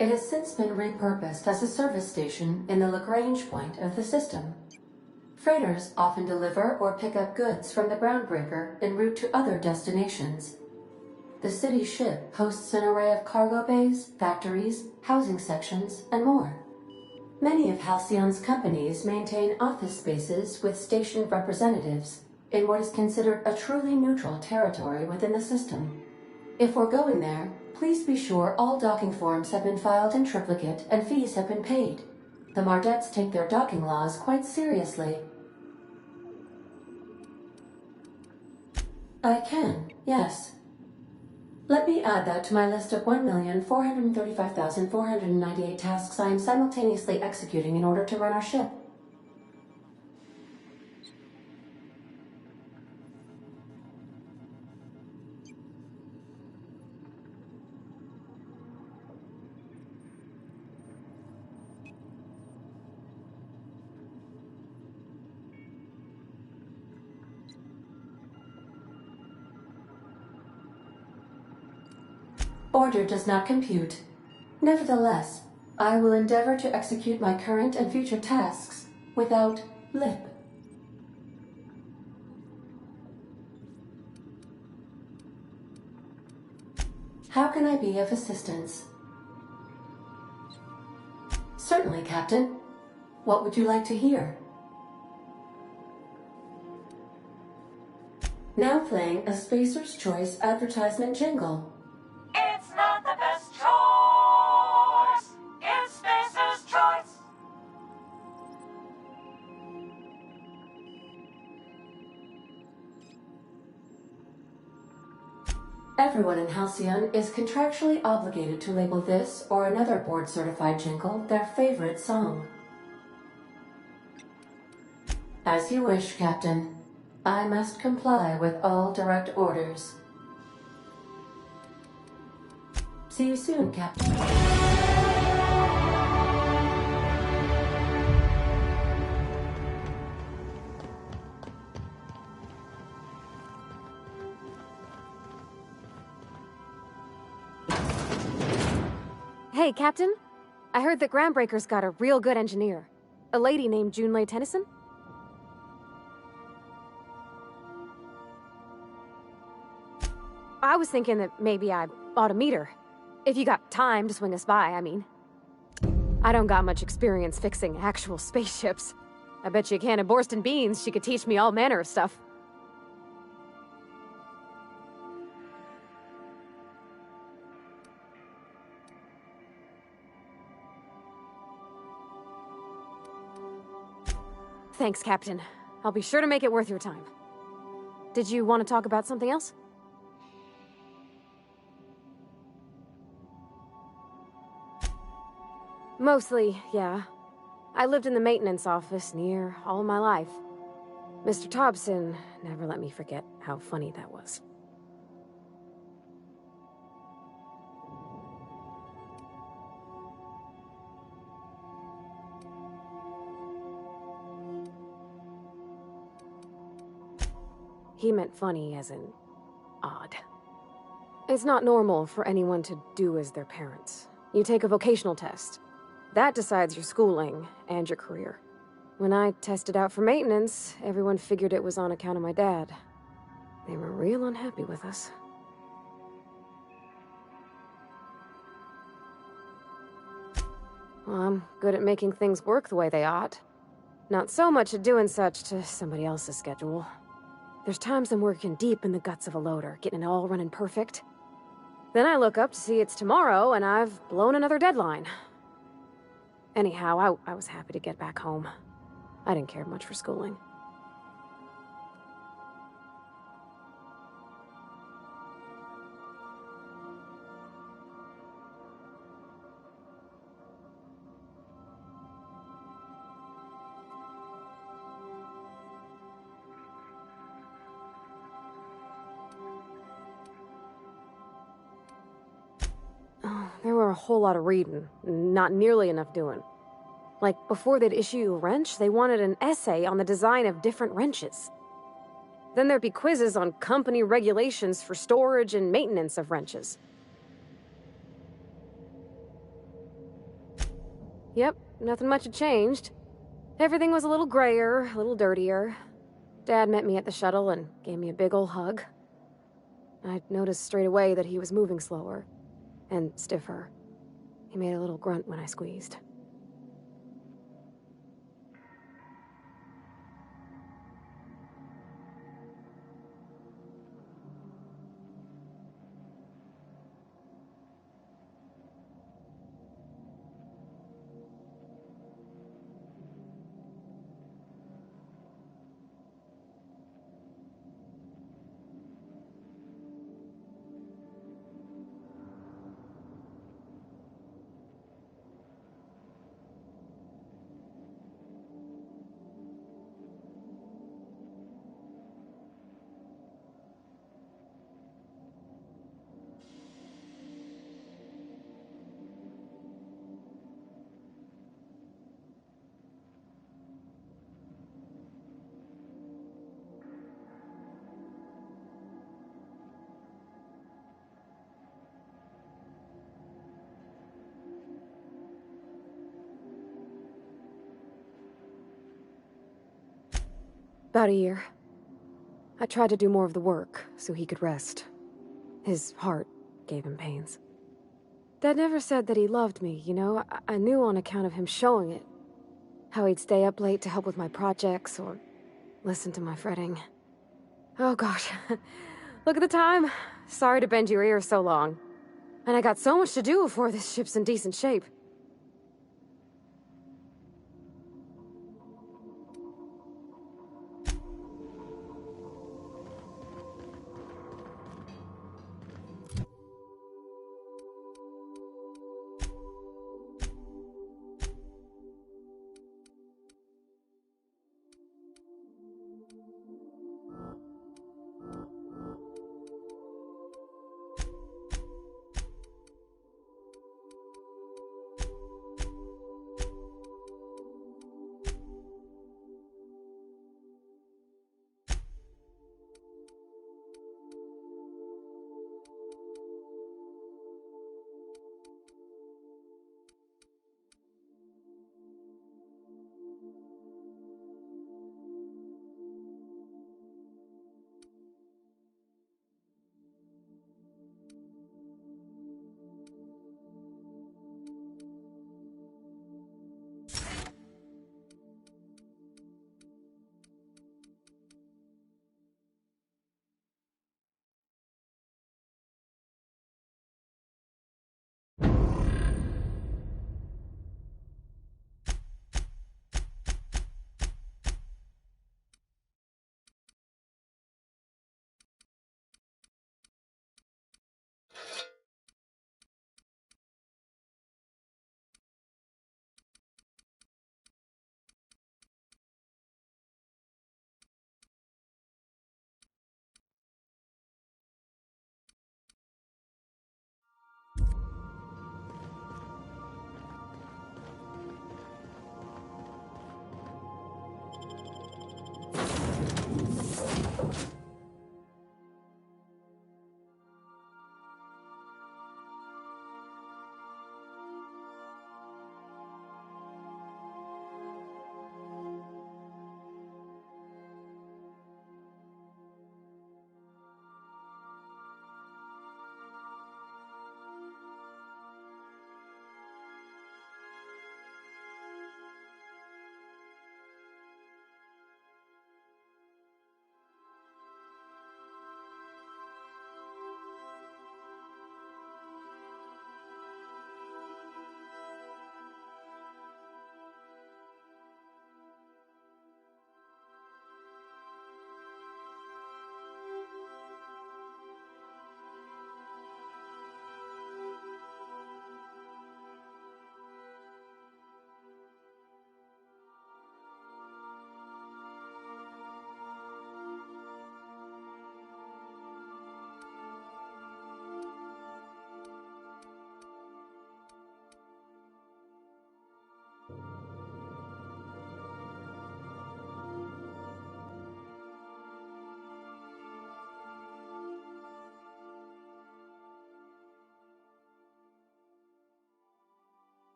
It has since been repurposed as a service station in the Lagrange point of the system. Freighters often deliver or pick up goods from the Groundbreaker en route to other destinations. The city ship hosts an array of cargo bays, factories, housing sections, and more. Many of Halcyon's companies maintain office spaces with stationed representatives in what is considered a truly neutral territory within the system. If we're going there, please be sure all docking forms have been filed in triplicate and fees have been paid. The Mardettes take their docking laws quite seriously. I can, yes. Let me add that to my list of 1,435,498 tasks I am simultaneously executing in order to run our ship. Order does not compute. Nevertheless, I will endeavor to execute my current and future tasks without lip. How can I be of assistance? Certainly, Captain. What would you like to hear? Now playing a Spacer's Choice advertisement jingle. It's not the best choice. It's Spacer's Choice. Everyone in Halcyon is contractually obligated to label this or another board-certified jingle their favorite song. As you wish, Captain. I must comply with all direct orders. See you soon, Captain. Hey, Captain. I heard that Groundbreaker's got a real good engineer. A lady named Junlei Tennyson? I was thinking that maybe I ought to meet her. If you got time to swing us by, I mean. I don't got much experience fixing actual spaceships. I bet you a can of Borston beans she could teach me all manner of stuff. Thanks, Captain. I'll be sure to make it worth your time. Did you want to talk about something else? Mostly, yeah. I lived in the maintenance office near all my life. Mr. Thompson never let me forget how funny that was. He meant funny as in odd. It's not normal for anyone to do as their parents. You take a vocational test. That decides your schooling and your career. When I tested out for maintenance, everyone figured it was on account of my dad. They were real unhappy with us. Well, I'm good at making things work the way they ought. Not so much at doing such to somebody else's schedule. There's times I'm working deep in the guts of a loader, getting it all running perfect. Then I look up to see it's tomorrow, and I've blown another deadline. Anyhow, I was happy to get back home. I didn't care much for schooling. There were a whole lot of reading, not nearly enough doing. Like, before they'd issue you a wrench, they wanted an essay on the design of different wrenches. Then there'd be quizzes on company regulations for storage and maintenance of wrenches. Yep, nothing much had changed. Everything was a little grayer, a little dirtier. Dad met me at the shuttle and gave me a big ol' hug. I noticed straight away that he was moving slower. And stiffer. He made a little grunt when I squeezed. About a year. I tried to do more of the work so he could rest. His heart gave him pains. Dad never said that he loved me, you know? I knew on account of him showing it. How he'd stay up late to help with my projects or listen to my fretting. Oh gosh. Look at the time. Sorry to bend your ear so long. And I got so much to do before this ship's in decent shape.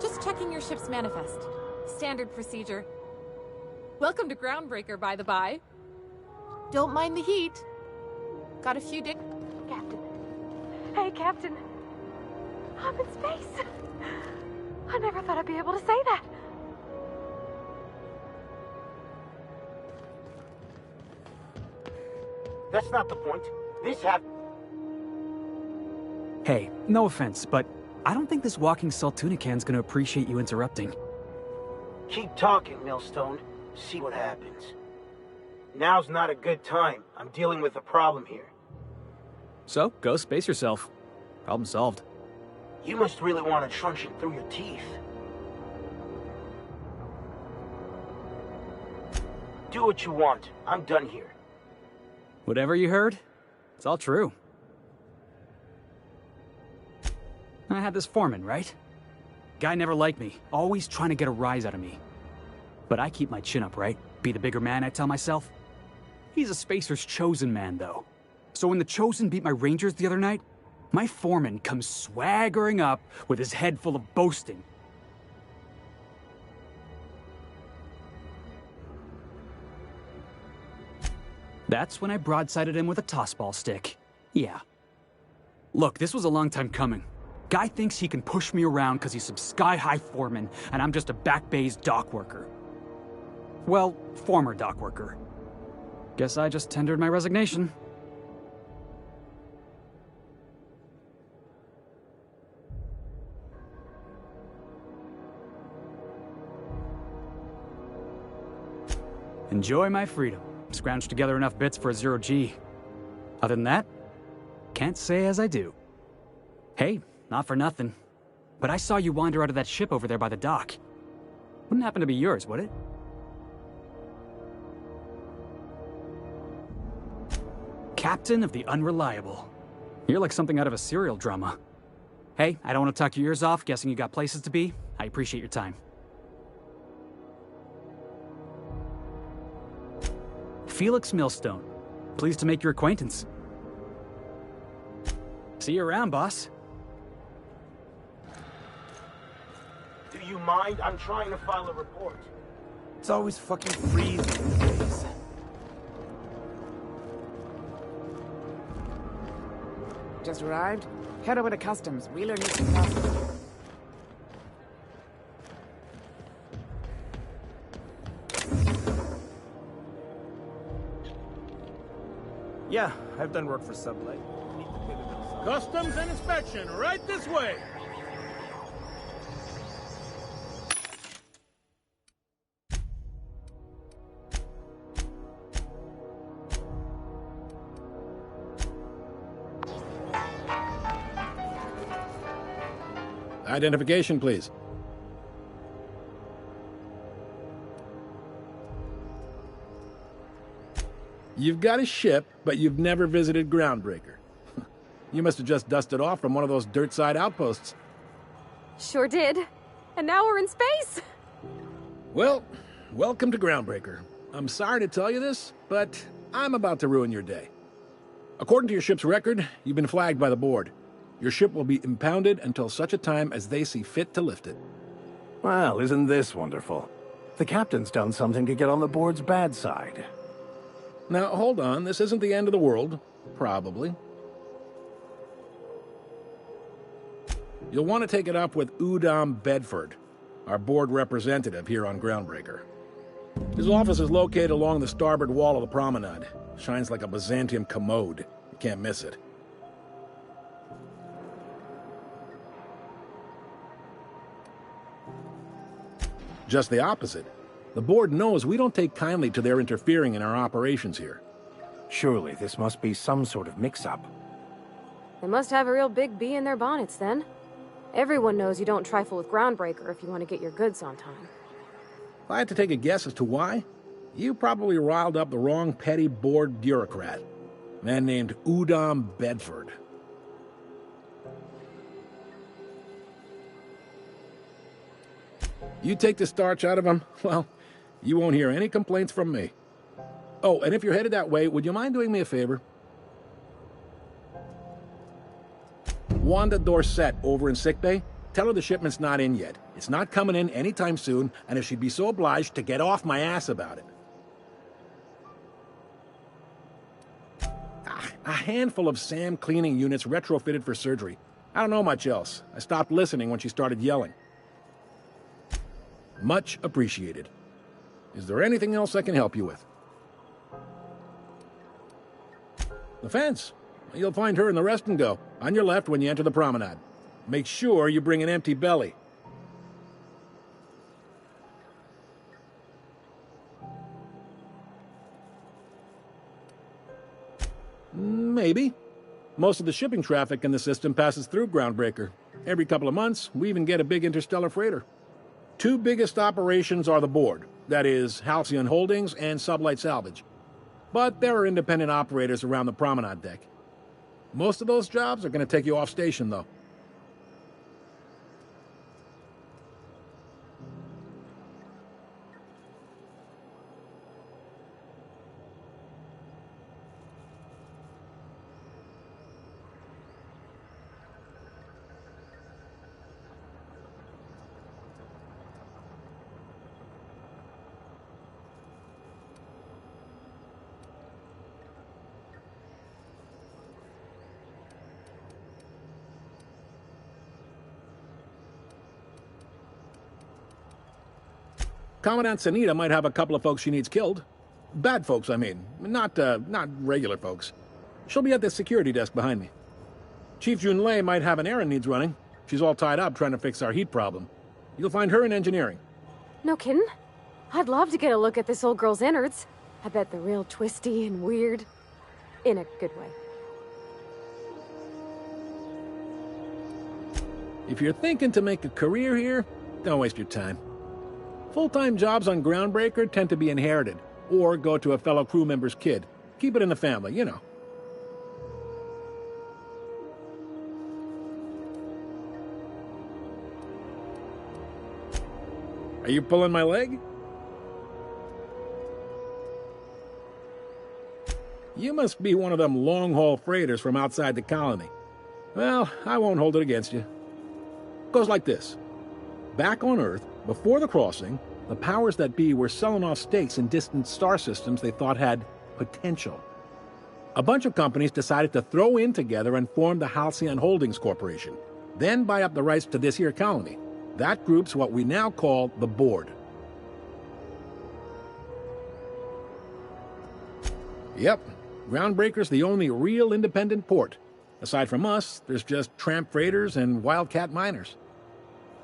Just checking your ship's manifest. Standard procedure. Welcome to Groundbreaker, by the by. Don't mind the heat. Got a few Captain. Hey, Captain. I'm in space. I never thought I'd be able to say that. That's not the point. This happened. Hey, no offense, but I don't think this walking salt tuna can's gonna appreciate you interrupting. Keep talking, Millstone. See what happens. Now's not a good time. I'm dealing with a problem here. So, go space yourself. Problem solved. You must really want a truncheon through your teeth. Do what you want. I'm done here. Whatever you heard, it's all true. I had this foreman, right? Guy never liked me, always trying to get a rise out of me. But I keep my chin up, right? Be the bigger man, I tell myself. He's a Spacer's chosen man, though. So when the Chosen beat my Rangers the other night, my foreman comes swaggering up with his head full of boasting. That's when I broadsided him with a tossball stick. Yeah. Look, this was a long time coming. Guy thinks he can push me around because he's some sky-high foreman, and I'm just a back bay's dock worker. Well, former dock worker. Guess I just tendered my resignation. Enjoy my freedom. Scrounged together enough bits for a 0G. Other than that, can't say as I do. Hey, not for nothing, but I saw you wander out of that ship over there by the dock. Wouldn't happen to be yours, would it? Captain of the Unreliable. You're like something out of a serial drama. Hey, I don't want to talk your ears off, guessing you got places to be. I appreciate your time. Felix Millstone. Pleased to make your acquaintance. See you around, boss. Do you mind? I'm trying to file a report. It's always fucking freezing these days. Just arrived? Head over to customs. Wheeler needs some customs. Yeah, I've done work for Sublight. Customs and inspection, right this way. Identification, please. You've got a ship, but you've never visited Groundbreaker. You must have just dusted off from one of those dirt-side outposts. Sure did. And now we're in space. Well, welcome to Groundbreaker. I'm sorry to tell you this, but I'm about to ruin your day. According to your ship's record, you've been flagged by the board. Your ship will be impounded until such a time as they see fit to lift it. Well, isn't this wonderful? The captain's done something to get on the board's bad side. Now, hold on. This isn't the end of the world. Probably. You'll want to take it up with Udom Bedford, our board representative here on Groundbreaker. His office is located along the starboard wall of the promenade. Shines like a Byzantium commode. You can't miss it. Just the opposite. The board knows we don't take kindly to their interfering in our operations here. Surely this must be some sort of mix-up. They must have a real big bee in their bonnets, then. Everyone knows you don't trifle with Groundbreaker if you want to get your goods on time. If I had to take a guess as to why, you probably riled up the wrong petty board bureaucrat. A man named Udom Bedford. You take the starch out of him, well, you won't hear any complaints from me. Oh, and if you're headed that way, would you mind doing me a favor? Wanda Dorset over in sickbay, tell her the shipment's not in yet. It's not coming in anytime soon, and if she'd be so obliged to get off my ass about it. A handful of SAM cleaning units retrofitted for surgery. I don't know much else. I stopped listening when she started yelling. Much appreciated. Is there anything else I can help you with? The fence. You'll find her in the rest and go, on your left when you enter the promenade. Make sure you bring an empty belly. Maybe. Most of the shipping traffic in the system passes through Groundbreaker. Every couple of months, we even get a big interstellar freighter. Two biggest operations are the board, that is, Halcyon Holdings and Sublight Salvage. But there are independent operators around the promenade deck. Most of those jobs are going to take you off station, though. Commandant Sanita might have a couple of folks she needs killed. Bad folks, I mean. Not regular folks. She'll be at the security desk behind me. Chief Junlei might have an errand needs running. She's all tied up trying to fix our heat problem. You'll find her in engineering. No kidding? I'd love to get a look at this old girl's innards. I bet they're real twisty and weird. In a good way. If you're thinking to make a career here, don't waste your time. Full-time jobs on Groundbreaker tend to be inherited, or go to a fellow crew member's kid. Keep it in the family, you know. Are you pulling my leg? You must be one of them long-haul freighters from outside the colony. Well, I won't hold it against you. Goes like this. Back on Earth, before the crossing, the powers that be were selling off stakes in distant star systems they thought had potential. A bunch of companies decided to throw in together and form the Halcyon Holdings Corporation, then buy up the rights to this here colony. That group's what we now call the Board. Yep, Groundbreaker's the only real independent port. Aside from us, there's just tramp freighters and wildcat miners.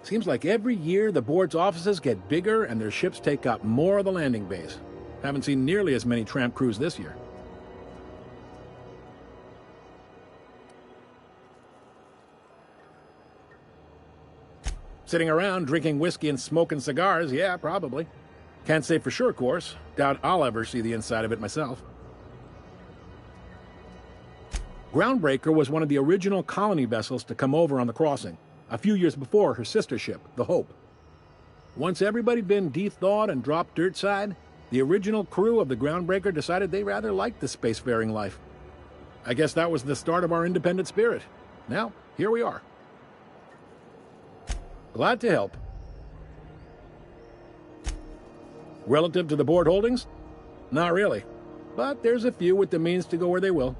Seems like every year the board's offices get bigger and their ships take up more of the landing base. Haven't seen nearly as many tramp crews this year. Sitting around drinking whiskey and smoking cigars, yeah, probably. Can't say for sure, of course. Doubt I'll ever see the inside of it myself. Groundbreaker was one of the original colony vessels to come over on the crossing, a few years before her sister ship, the Hope. Once everybody'd been de-thawed and dropped dirtside, the original crew of the Groundbreaker decided they rather liked the spacefaring life. I guess that was the start of our independent spirit. Now, here we are. Glad to help. Relative to the board holdings? Not really. But there's a few with the means to go where they will.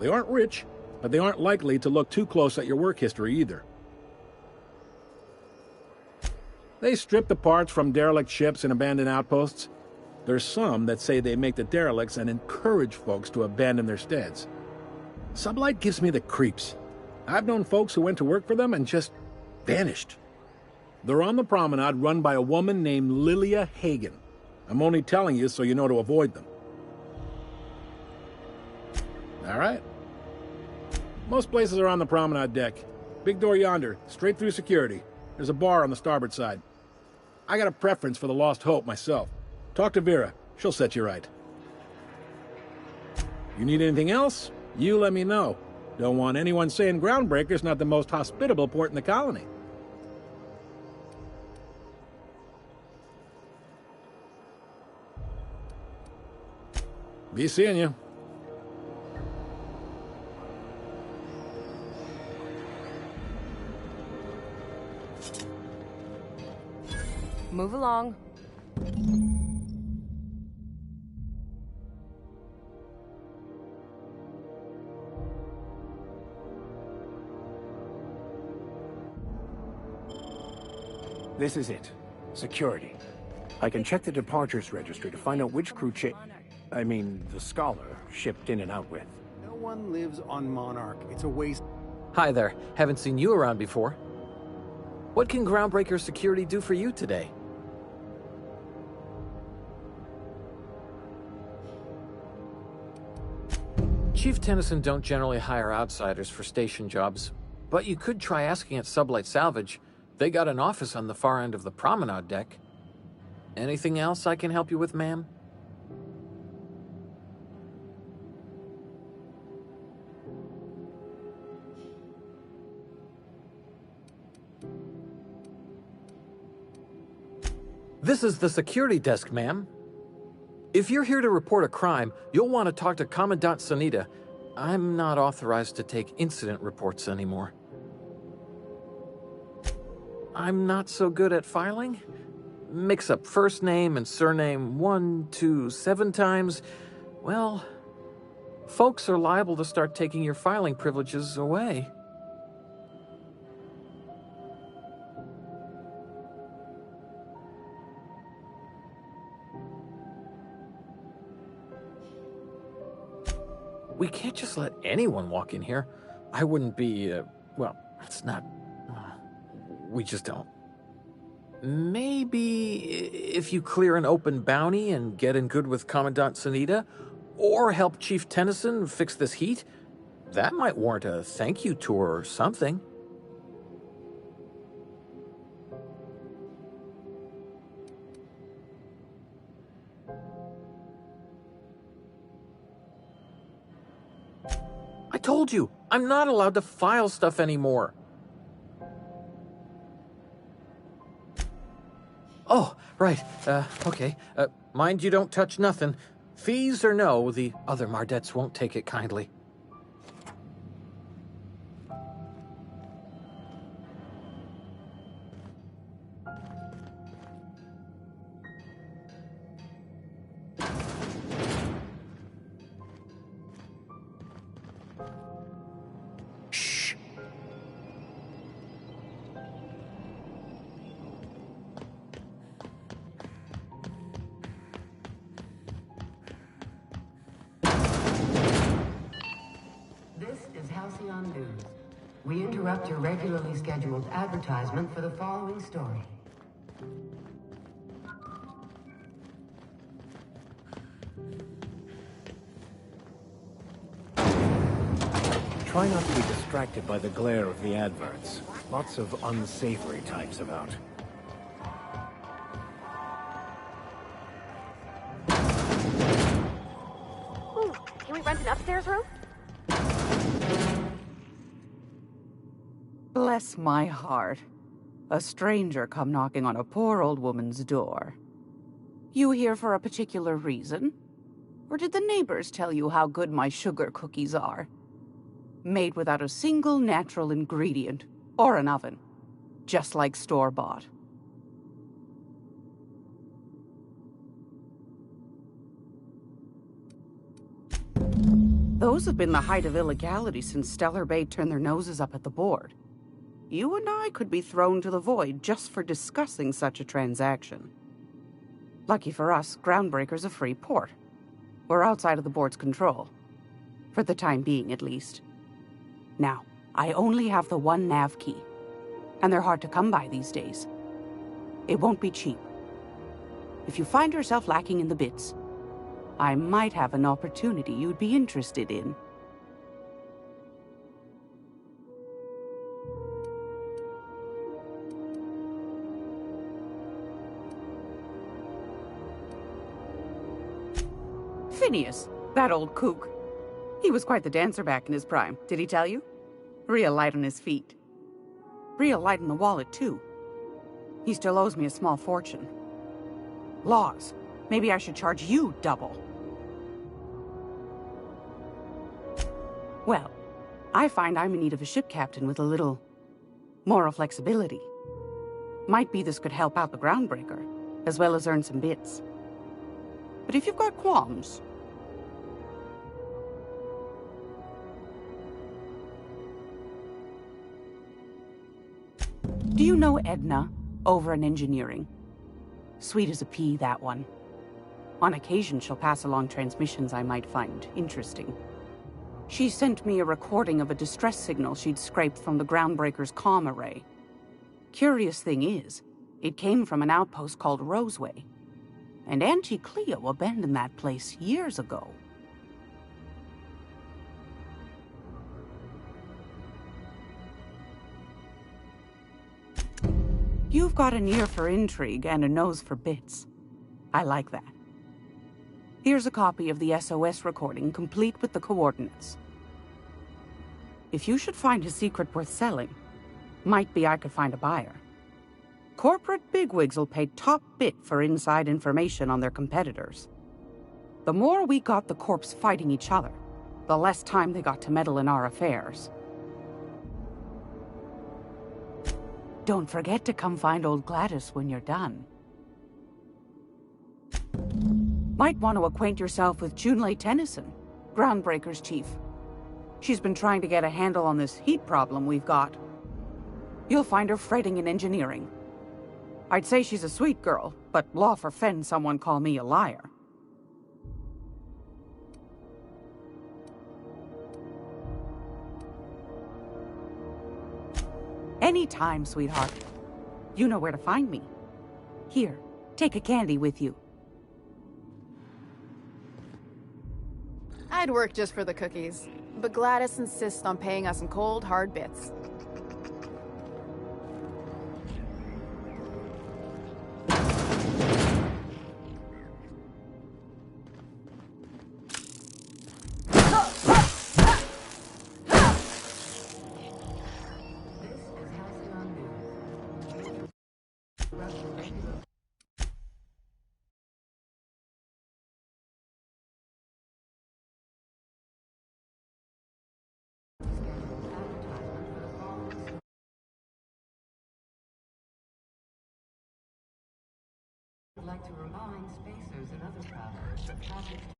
They aren't rich, but they aren't likely to look too close at your work history either. They strip the parts from derelict ships and abandoned outposts. There's some that say they make the derelicts and encourage folks to abandon their steads. Sublight gives me the creeps. I've known folks who went to work for them and just vanished. They're on the promenade run by a woman named Lilia Hagen. I'm only telling you so you know to avoid them. All right. Most places are on the promenade deck. Big door yonder, straight through security. There's a bar on the starboard side. I got a preference for the Lost Hope myself. Talk to Vera. She'll set you right. You need anything else? You let me know. Don't want anyone saying Groundbreaker's not the most hospitable port in the colony. Be seeing you. Move along. This is it. Security. I can check the departures registry to find out which crew the Scholar shipped in and out with. No one lives on Monarch. It's a waste. Hi there. Haven't seen you around before. What can Groundbreaker Security do for you today? Chief Tennyson don't generally hire outsiders for station jobs, but you could try asking at Sublight Salvage. They got an office on the far end of the promenade deck. Anything else I can help you with, ma'am? This is the security desk, ma'am. If you're here to report a crime, you'll want to talk to Commandant Sanita. I'm not authorized to take incident reports anymore. I'm not so good at filing. Mix up first name and surname 1, 2, 7 times. Well, folks are liable to start taking your filing privileges away. We can't just let anyone walk in here. I wouldn't be, well, it's not... we just don't. Maybe if you clear an open bounty and get in good with Commandant Sanita, or help Chief Tennyson fix this heat, that might warrant a thank you tour or something. I told you, I'm not allowed to file stuff anymore. Oh, right, okay. Mind you don't touch nothing. Fees or no, the other Mardettes won't take it kindly. We interrupt your regularly scheduled advertisement for the following story. Try not to be distracted by the glare of the adverts. Lots of unsavory types about. Ooh, can we rent an upstairs room? Bless my heart. A stranger come knocking on a poor old woman's door. You here for a particular reason? Or did the neighbors tell you how good my sugar cookies are? Made without a single natural ingredient, or an oven. Just like store-bought. Those have been the height of illegality since Stellar Bay turned their noses up at the board. You and I could be thrown to the void just for discussing such a transaction. Lucky for us, Groundbreaker's a free port. We're outside of the board's control. For the time being, at least. Now, I only have the one nav key. And they're hard to come by these days. It won't be cheap. If you find yourself lacking in the bits, I might have an opportunity you'd be interested in. Phineas, that old kook. He was quite the dancer back in his prime, did he tell you? Real light on his feet. Real light in the wallet, too. He still owes me a small fortune. Laws. Maybe I should charge you double. Well, I find I'm in need of a ship captain with a little moral flexibility. Might be this could help out the Groundbreaker, as well as earn some bits. But if you've got qualms... Do you know Edna, over in engineering? Sweet as a pea, that one. On occasion, she'll pass along transmissions I might find interesting. She sent me a recording of a distress signal she'd scraped from the Groundbreaker's comm array. Curious thing is, it came from an outpost called Roseway. And Auntie Cleo abandoned that place years ago. You've got an ear for intrigue and a nose for bits. I like that. Here's a copy of the SOS recording, complete with the coordinates. If you should find a secret worth selling, might be I could find a buyer. Corporate bigwigs will pay top bit for inside information on their competitors. The more we got the corps fighting each other, the less time they got to meddle in our affairs. Don't forget to come find old Gladys when you're done. Might want to acquaint yourself with Junlei Tennyson, Groundbreaker's chief. She's been trying to get a handle on this heat problem we've got. You'll find her fretting in engineering. I'd say she's a sweet girl, but law forfend someone call me a liar. Anytime, sweetheart. You know where to find me. Here, take a candy with you. I'd work just for the cookies, but Gladys insists on paying us in cold, hard bits. I'd like to remind spacers and other travelers that traffic